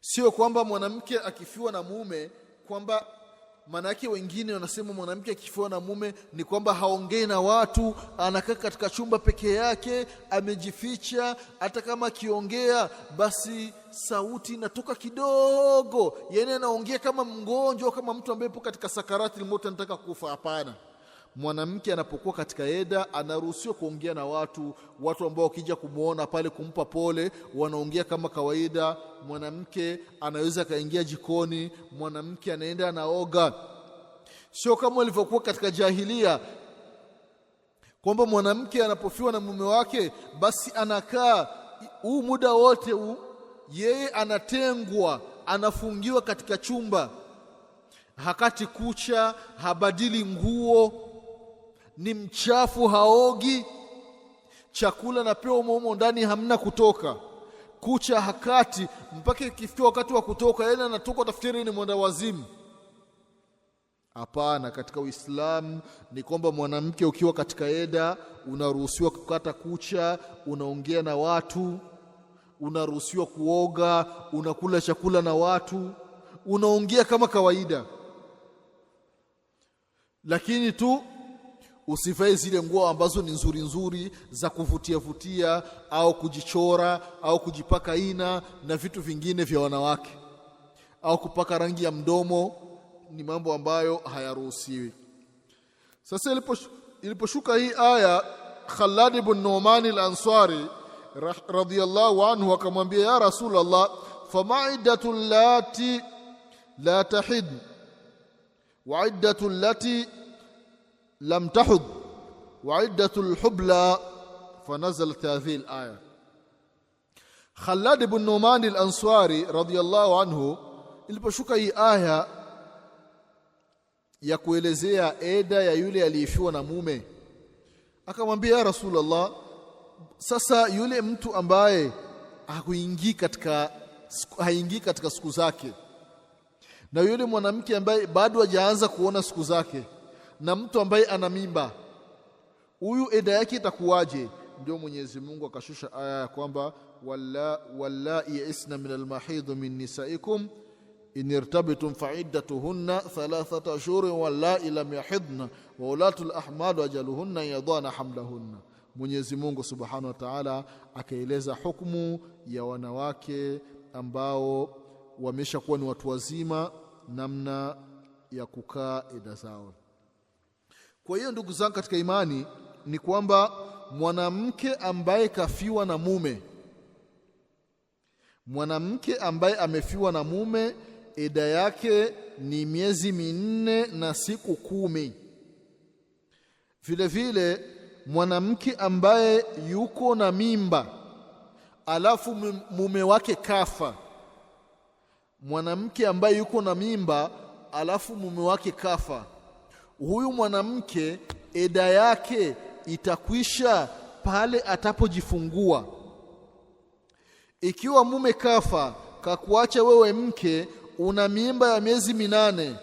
Sio kwamba mwanamke akifiwa na mume kwamba manake wengine wanasema mwanamke akifiwa na mume ni kwamba haongei na watu, anakaa katika chumba peke yake, amejificha, hata kama akiongea basi sauti inatoka kidogo, yani anaongea kama mgonjwa, kama mtu ambaye yupo katika sakarati al-maut anataka kufa. Hapana. Mwanamke anapokuwa katika eda anaruhusiwa kuongea na watu ambao wakija kumuona pale kumpa pole wanaongea kama kawaida. Mwanamke anaweza kaingia jikoni, mwanamke anaenda anaoga, sio kama ilivyokuwa katika jahilia kwamba mwanamke anapofiwa na mume wake basi anakaa huu muda wote yeye anatengwa, anafungiwa katika chumba, hakati kucha, habadili nguo, ni mchafu, haogi, chakula napewa umo ndani hamna kutoka, kucha hakati, mpaka ikifikia wakati wa kutoka yeye anatoka tafikiri ni mwenda wazimu. Hapana, katika Uislamu ni kwamba mwanamke ukiwa katika eda unaruhusiwa kukata kucha, unaongea na watu, unaruhusiwa kuoga, unakula chakula na watu, unaongea kama kawaida, lakini tu usivae zile nguo ambazo ni nzuri nzuri za kuvutia vutia au kujichora au kujipaka ina na vitu vingine vya wanawake au kupaka rangi ya mdomo. Ni mambo ambayo hayaruhusiwi. Sasa iliposhuka hii aya, Khalad ibn Nu'man al-Ansari radiyallahu anhu akamwambia, ya Rasulullah, fama iddatu allati la tahid wa iddatu allati lam tahud wa iddatu al-hubla. Fanazalat hadhihi al-aya. Khalad ibn Nu'man al-Ansari radiyallahu anhu, iliposhuka hii aya ya kuelezea eda ya yule aliyefiwa na mume, akamwambia, ya Rasulullah, sasa yule mtu ambaye haingii katika siku zake, na yule mwanamke ambaye bado hajaanza kuona siku zake, na mtu ambaye ana mimba, huyu eda yake itakuwaje? Ndio Mwenyezi Mungu akashusha aya ya kwamba wallahi ya'isna min al-mahid min nisaikum in irtabtum fa'iddatuhunna 3 ashhur wallahi lam yahidna wa ulatul ahmad ajaluhunna yadana hamlahunna. Mwenyezi Mungu Subhanahu wa Ta'ala akaeleza hukumu ya wanawake ambao wameshakuwa ni watu wazima, namna ya kukaa eda zao. Kwa hiyo ndugu zangu katika imani, ni kwamba mwanamke ambaye kafiwa na mume, mwanamke ambaye amefiwa na mume, eda yake ni miezi 4 na siku 10. Vile vile mwanamke ambaye yuko na mimba alafu mume wake kafa, mwanamke ambaye yuko na mimba alafu mume wake kafa, huyu mwanamke eda yake itakwisha pale atapojifungua. Ikiwa mume kafa kakuacha wewe mke una mimba ya miezi 8,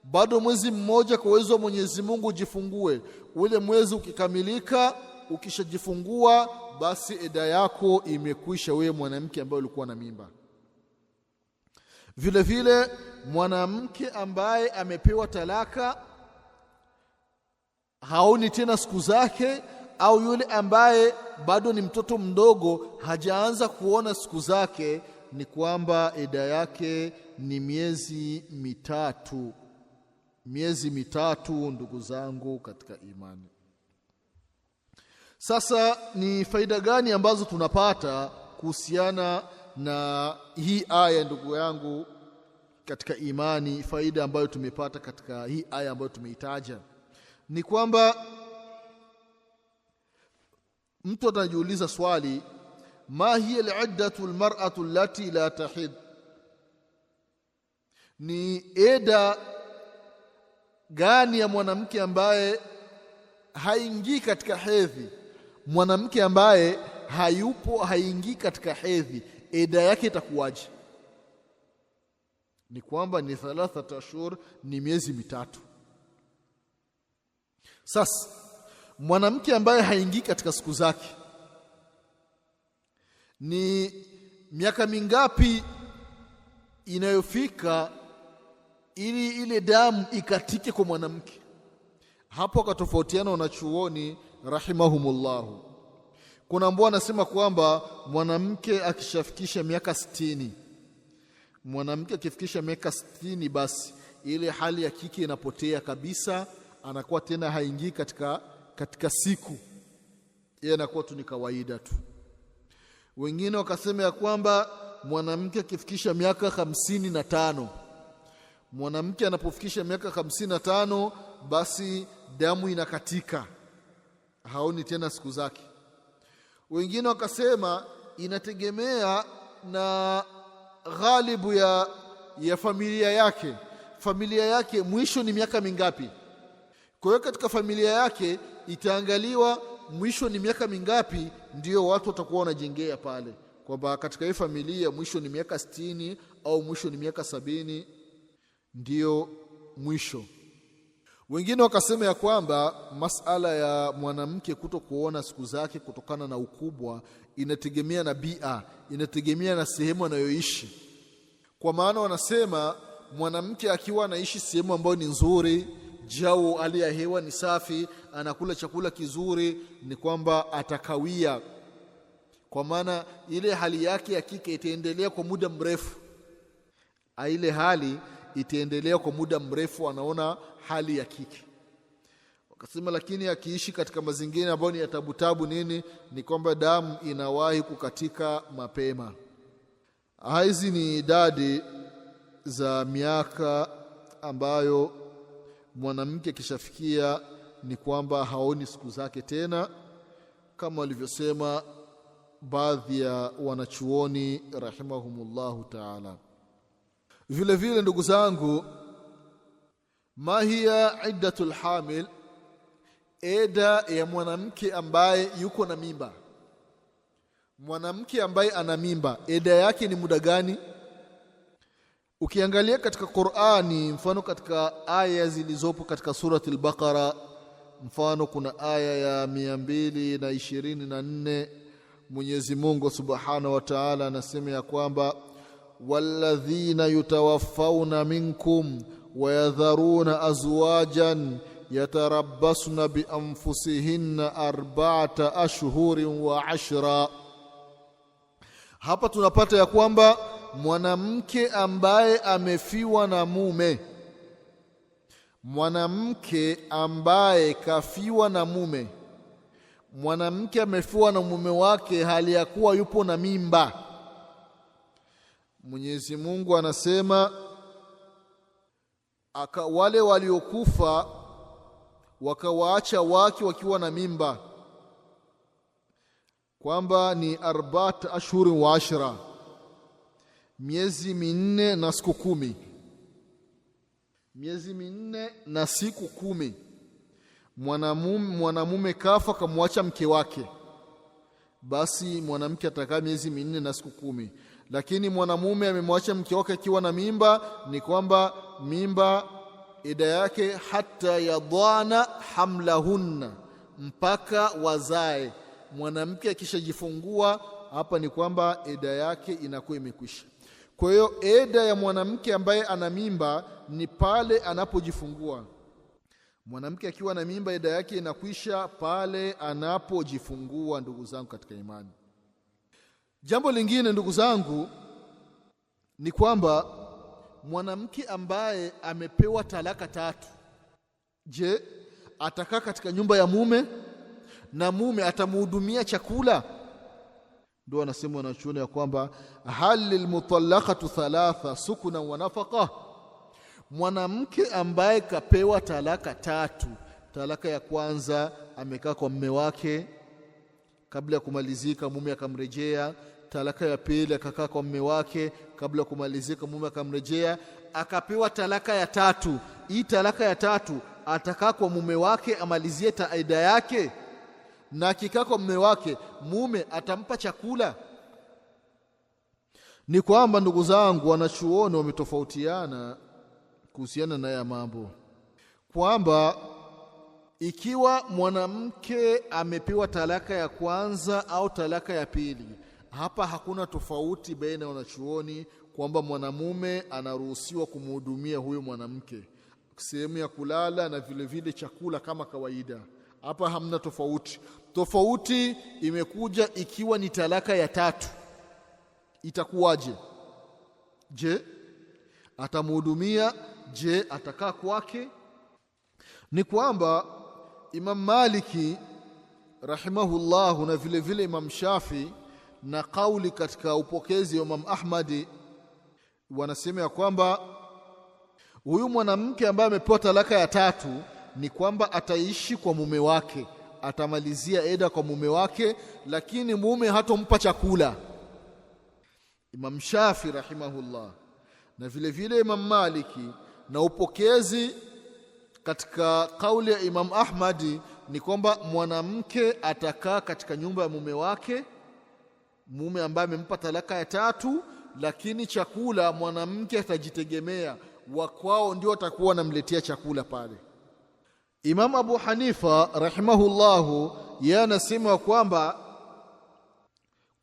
bado mwezi mmoja kwa uwezo wa Mwenyezi Mungu ujifungue. Ule mwezi ukikamilika, ukishajifungua, basi eda yako imekwisha, wewe mwanamke ambaye ulikuwa na mimba. Vile vile mwanamke ambaye amepewa talaka, haoni tena siku zake, au yule ambaye bado ni mtoto mdogo hajaanza kuona siku zake, ni kwamba eda yake ni miezi 3. Miezi 3, ndugu zangu katika imani. Sasa ni faida gani ambazo tunapata kuhusiana na hii aya, ndugu yangu katika imani? Faida ambayo tumepata katika hii aya ambayo tumeitaja ni kwamba mtu atajiuliza swali, ma hiya al-iddatu al-mar'atu allati la tahid? Ni eda gani ya mwanamke ambaye haingii katika hedhi? Mwanamke ambaye haingii katika hedhi, eda yake itakuwaje? Ni kwamba ni 3 ashhur, ni miezi 3. Sasa mwanamke ambaye haingii katika siku zake, ni miaka mingapi inayofika ili ile damu ikatike kwa mwanamke? Hapo akatofautiana wanachuoni rahimahumullahu. Kuna ambao wanasema kwamba mwanamke akishafikisha miaka 60, mwanamke akifikisha miaka 60, basi ile hali ya kike inapotea kabisa, anakuwa tena haingii katika siku, yeye anakuwa tu ni kawaida tu. Wengine wakasema ya kwamba mwanamke akifikisha miaka 55, mwanamke anapofikisha miaka 55, basi damu inakatika, haoni tena siku zake. Wengine wakasema inategemea na ghalibu ya familia yake. Familia yake mwisho ni miaka mingapi? Kwa hiyo katika familia yake itaangaliwa mwisho ni miaka mingapi, ndio watu watakuwa wanajengea pale, kwamba katika hii familia mwisho ni miaka 60 au mwisho ni miaka 70, ndio mwisho. Wengine wakasema ya kwamba masala ya mwanamke kuto kuona siku zake kutokana na ukubwa inategemea na bia, inategemea na sehemu anayoishi. Kwa maana wanasema mwanamke akiwa anaishi sehemu ambayo ni nzuri, jao hali ya hewa ni safi, anakula chakula kizuri, ni kwamba atakawia, kwa maana ile hali yake ya kike itaendelea kwa muda mrefu. Ile hali itaendelea kwa muda mrefu, anaona hali ya kike. Wakasema lakini akiishi katika mazingira ambayo ni ya tabu nini, ni kwamba damu inawahi kukatika mapema. Hizi ni idadi za miaka ambayo mwanamke kishafikia ni kwamba haoni siku zake tena, kama walivyosema baadhi ya wanachuoni rahimahumullahu ta'ala. Vile vile ndugu zangu, ma hiya iddatul hamil, eda ya mwanamke ambaye yuko na mimba. Mwanamke ambaye ana mimba, eda yake ni muda gani? Ukiangalia katika Qur'ani, mfano katika aya zilizopo katika surati al-Baqara, mfano kuna aya ya 224, Mwenyezi Mungu Subhanahu wa Ta'ala anasema ya kwamba walladhina yutawaffawna minkum wayadharuna azwajan yatarabbasna bianfusihinna 4 ashhurin wa 10. Hapa tunapata ya kwamba mwanamke ambaye amefiwa na mume, mwanamke ambaye kafiwa na mume, mwanamke amefiwa na mume wake hali ya kuwa yupo na mimba, Mwenyezi Mungu anasema wale waliokufa wakawaacha wake wakiwa na mimba, kwamba ni 4 ashhuri wa 10, miezi 4 na siku 10, miezi 4 na siku 10. Mwanamume kafa kamwacha mke wake, basi mwanamke atakaa miezi 4 na siku 10. Lakini mwanamume amemwacha mke wake akiwa na mimba, ni kwamba mimba ida yake hata yadhana hamlahunna, mpaka wazae. Mwanamke akishajifungua hapa ni kwamba ida yake inakuwa imekwisha. Kwa hiyo ida ya mwanamke ambaye ana mimba ni pale anapojifungua. Mwanamke akiwa na mimba ida yake inakwisha pale anapojifungua, ndugu zangu katika imani. Jambo lingine ndugu zangu ni kwamba mwanamke ambaye amepewa talaka 3, je, atakaa katika nyumba ya mume na mume atamhudumia chakula? Ndio anasema wanachuoni ya kwamba hal lilmutallaqatu 3 sukuna wa nafaqa. Mwanamke ambaye kapewa talaka 3, talaka ya kwanza amekaa kwa mume wake, kabla ya kumalizika mume akamrejea. Talaka ya pili akakaa kwa mume wake, kabla ya kumalizika mume akamrejea. Akapewa talaka ya 3. Hii talaka ya 3 atakaa kwa mume wake amalizie taida yake, na akikaa kwa mume wake mume atampa chakula? Ni kwamba ndugu zangu, wanachuoni wametofautiana kuhusiana na haya mambo, kwamba ikiwa mwanamke amepewa talaka ya kwanza au talaka ya pili, hapa hakuna tofauti baina ya wanachuoni kwamba mwanamume anaruhusiwa kumhudumia huyo mwanamke sehemu ya kulala na vile vile chakula kama kawaida. Hapa hamna tofauti. Tofauti imekuja ikiwa ni talaka ya 3, itakuwaje? Je, atamhudumia? Je, atakaa kwake? Ni kwamba Imam Maliki rahimahullah na vile vile Imam Shafi na kauli katika upokezi wa Imam Ahmadi wanasema ya kwamba huyu mwanamke ambaye amepewa talaka ya 3 ni kwamba ataishi kwa mume wake, atamalizia eda kwa mume wake, lakini mume hatompa chakula. Imam Shafi rahimahullah na vile vile Imam Maliki na upokezi katika kauli ya Imam Ahmadi ni kwamba mwanamke atakaa katika nyumba ya mume wake, mume ambaye amempa talaka ya 3, lakini chakula mwanamke atajitegemea, wakwao ndio atakuwa anamletea chakula pale. Imam Abu Hanifa rahimahullahu yeye anasema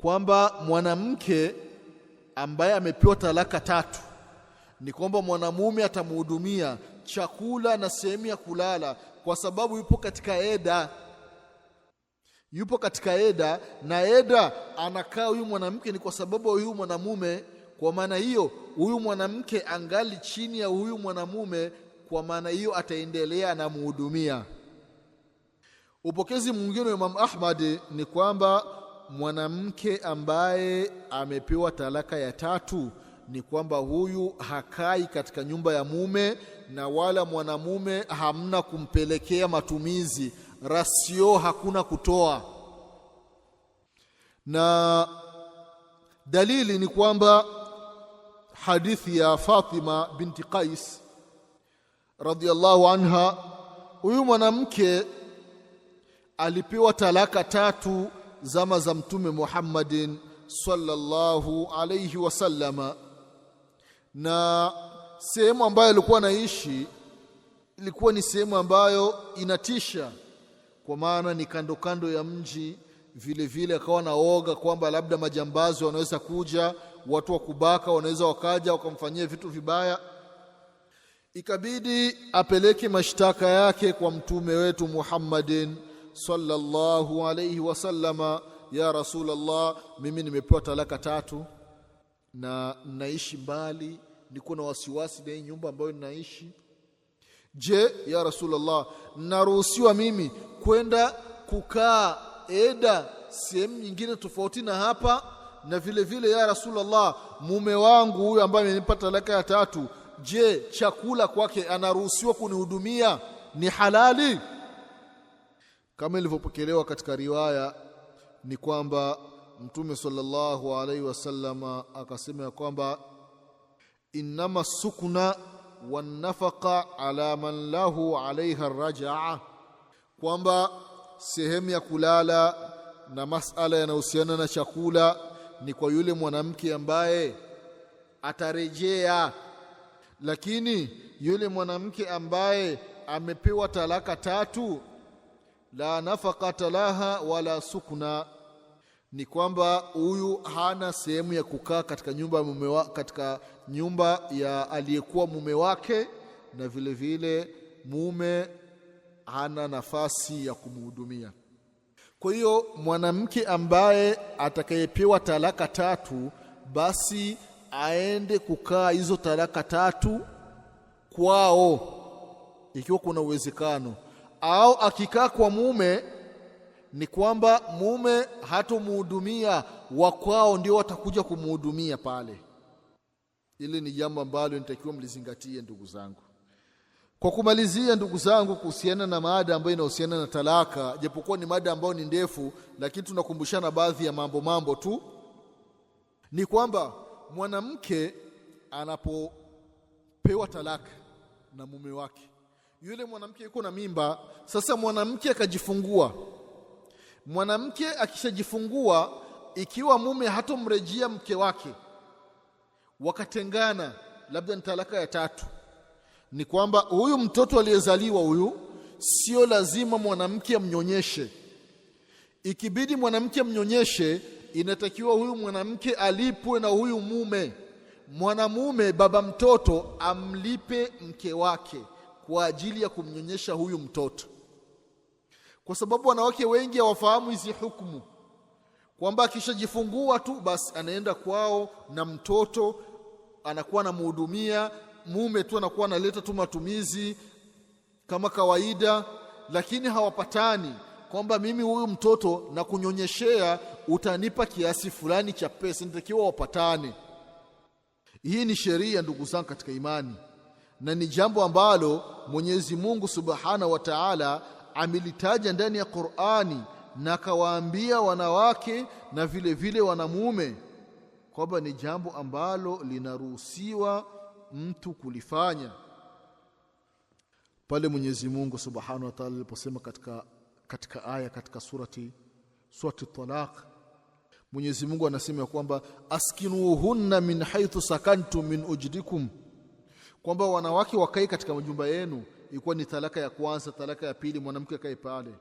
kwamba mwanamke ambaye amepewa talaka 3 ni kwamba mwanamume atamhudumia chakula na sehemu ya kulala, kwa sababu yupo katika eda, na eda anakaa huyu mwanamke ni kwa sababu huyu mwanamume. Kwa maana hiyo huyu mwanamke angali chini ya huyu mwanamume, kwa maana hiyo ataendelea na muhudumia. Upokezi mwingine wa Imam Ahmad ni kwamba mwanamke ambaye amepewa talaka ya 3 ni kwamba huyu hakai katika nyumba ya mume, na wala mwanamume hamna kumpelekea matumizi, rasio hakuna kutoa. Na dalili ni kwamba hadithi ya Fatima binti Qais radhiyallahu anha, huyu mwanamke alipewa talaka 3 zama za Mtume Muhammadin sallallahu alayhi wasallama, na sehemu ambayo alikuwa anaishi ilikuwa ni sehemu ambayo inatisha, kwa maana ni kando kando ya mji. Vile vile akawa naoga kwamba labda majambazi wanaweza kuja, watu wa kubaka wanaweza wakaja wakamfanyia vitu vibaya. Ikabidi apeleke mashtaka yake kwa mtume wetu Muhammadin sallallahu alayhi wasallama, ya Rasulullah, mimi nimepewa talaka 3 na naishi mbali, niko na wasiwasi na hii nyumba ambayo ninaishi. Je, ya Rasulullah, naruhusiwa mimi kwenda kukaa eda sehemu nyingine tofauti na hapa? Na vile vile, ya Rasulullah, mume wangu huyu ambaye amenipa talaka ya 3, je, chakula kwake anaruhusiwa kunihudumia? Ni halali? Kama ilivyopokelewa katika riwaya ni kwamba Mtume sallallahu alaihi wasallam akasema ya kwamba innama sukuna wan nafaqa ala man lahu alaiha rajaa, kwamba sehemu ya kulala na masala yanayohusiana na chakula ni kwa yule mwanamke ambaye atarejea. Lakini yule mwanamke ambaye amepewa talaka 3, la nafaqata laha wala sukuna, ni kwamba huyu hana sehemu ya kukaa katika nyumba ya aliyekuwa mume wake, na vile vile mume hana nafasi ya kumhudumia. Kwa hiyo mwanamke ambaye atakayepewa talaka 3, basi aende kukaa hizo talaka 3 kwao ikiwa kuna uwezekano, au akikaa kwa mume ni kwamba mume hatomhudumia, wa kwao ndio watakuja kumhudumia pale. Ili ni jambo ambalo nitakiwa mlizingatie, ndugu zangu. Kwa kumalizia, ndugu zangu, kuhusiana na mada ambayo inahusiana na talaka, japokuwa ni mada ambayo ni ndefu, lakini tunakumbushana baadhi ya mambo tu, ni kwamba mwanamke anapopewa talaka na mume wake, yule mwanamke yuko na mimba. Sasa mwanamke akajifungua. Mwanamke akishajifungua, ikiwa mume hatomrejea mke wake, wakatengana, labda ni talaka ya 3, ni kwamba huyu mtoto aliyezaliwa huyu sio lazima mwanamke amnyonyeshe. Ikibidi mwanamke amnyonyeshe, inatakiwa huyu mwanamke alipwe na huyu mume. Mwanamume, baba mtoto, amlipe mke wake kwa ajili ya kumnyonyesha huyu mtoto, kwa sababu wanawake wengi hawafahamu hizi hukumu, kwamba akishajifungua tu basi anaenda kwao na mtoto anakuwa anamhudumia, mume tu anakuwa analeta tu matumizi kama kawaida, lakini hawapatani kwamba mimi huyu mtoto na kunyonyeshea utanipa kiasi fulani cha pesa, nitakiwa wapatane. Hii ni sheria, ndugu zangu katika imani, na ni jambo ambalo Mwenyezi Mungu Subhanahu wa Ta'ala amelitaja ndani ya Qur'ani, na kawaambia wanawake na vile vile wanamume kwamba ni jambo ambalo linaruhusiwa mtu kulifanya. Pale Mwenyezi Mungu Subhanahu wa Ta'ala aliposema katika aya katika surati Talaq, Mwenyezi Mungu anasema kwamba askinuhunna min haythu sakantum min ujdikum, kwamba wanawake wakae katika majumba yenu ilikuwa ni talaka ya kwanza, talaka ya pili mwanamke akae pale.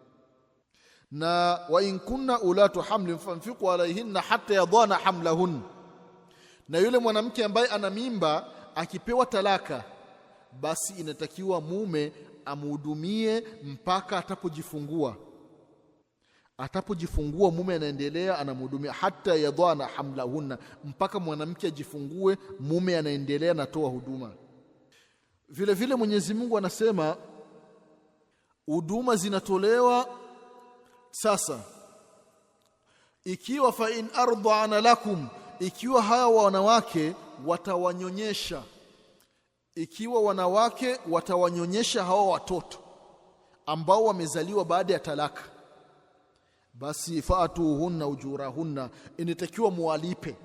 Na wa in kunna ulatu hamlin fanfiqu alayhinna hatta yadhana hamlahun, na yule mwanamke ambaye ana mimba akipewa talaka, basi inatakiwa mume amhudumie mpaka atapojifungua. Atapojifungua mume anaendelea anamhudumia hatta yadhana hamlahunna, mpaka mwanamke ajifungue mume anaendelea anatoa huduma. Vile vile Mwenyezi Mungu anasema huduma zinatolewa sasa ikiwa fa in arda'ana lakum, ikiwa hawa wanawake watawanyonyesha, ikiwa wanawake watawanyonyesha hawa watoto ambao wamezaliwa baada ya talaka, basi faatuhunna ujurahunna, inatakiwa muwalipe.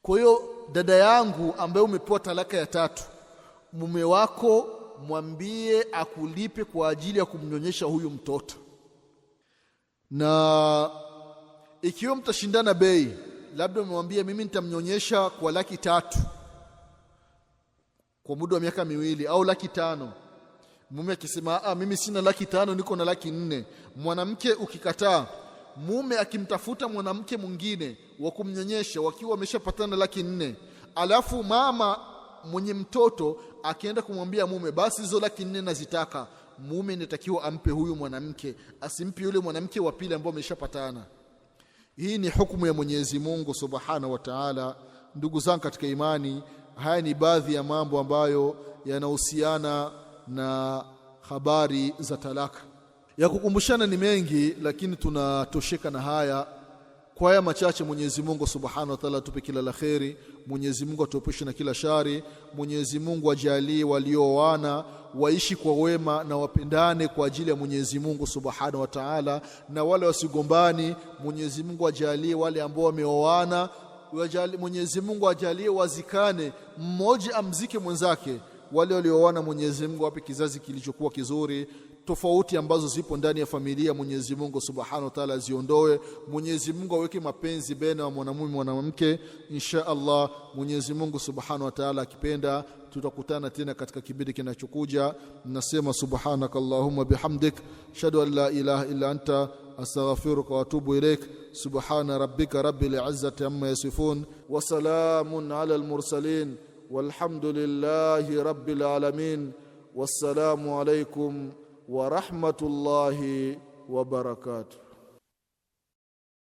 Kwa hiyo dada yangu ambaye umepewa talaka ya tatu, mume wako mwambie akulipe kwa ajili ya kumnyonyesha huyu mtoto. Na ikiwa mtashindana bei, labda umemwambia mimi nitamnyonyesha kwa 300,000 kwa muda wa miaka 2 au 500,000, mume akisema mimi sina 500,000 niko na 400,000, mwanamke ukikataa, mume akimtafuta mwanamke mwingine wa kumnyonyesha wakiwa wameshapatana 400,000, alafu mama mwenye mtoto akienda kumwambia mume basi hizo 400,000 nazitaka, mume inatakiwa ampe huyu mwanamke, asimpe yule mwanamke wa pili ambao ameshapatana. Hii ni hukumu ya Mwenyezi Mungu Subhanahu wa Ta'ala. Ndugu zangu katika imani, haya ni baadhi ya mambo ambayo yanahusiana na habari za talaka. Ya kukumbushana ni mengi, lakini tunatosheka na haya. Kwa haya machache Mwenyezi Mungu Subhanahu wa Ta'ala atupe kila la kheri. Mwenyezi Mungu atuepushe na kila shari. Mwenyezi Mungu ajalie walioana waishi kwa wema na wapendane kwa ajili ya Mwenyezi Mungu Subhanahu wa Ta'ala, na wale wasigombani Mwenyezi Mungu ajalie wale ambao wameoana, Mwenyezi Mungu ajalie wazikane, mmoja amzike mwenzake. Wale walioana Mwenyezi Mungu wape kizazi kilichokuwa kizuri. Tofauti ambazo zipo ndani ya familia Mwenyezi Mungu Subhanahu wa Ta'ala ziondoe. Mwenyezi Mungu aweke mapenzi baina ya mwanamume na mwanamke. Insha Allah Mwenyezi Mungu Subhanahu wa Ta'ala akipenda tutakutana tena katika kipindi kinachokuja. Nasema subhanakallahumma bihamdik, shadu an la ilaha illa anta, astaghfiruka wa atubu ilaik. Subhana rabbika rabbil izzati amma yasifun, wa salamun ala al-mursalin, walhamdulillahi rabbil alamin. Wassalamu alaykum wa rahmatullahi wa barakatuh.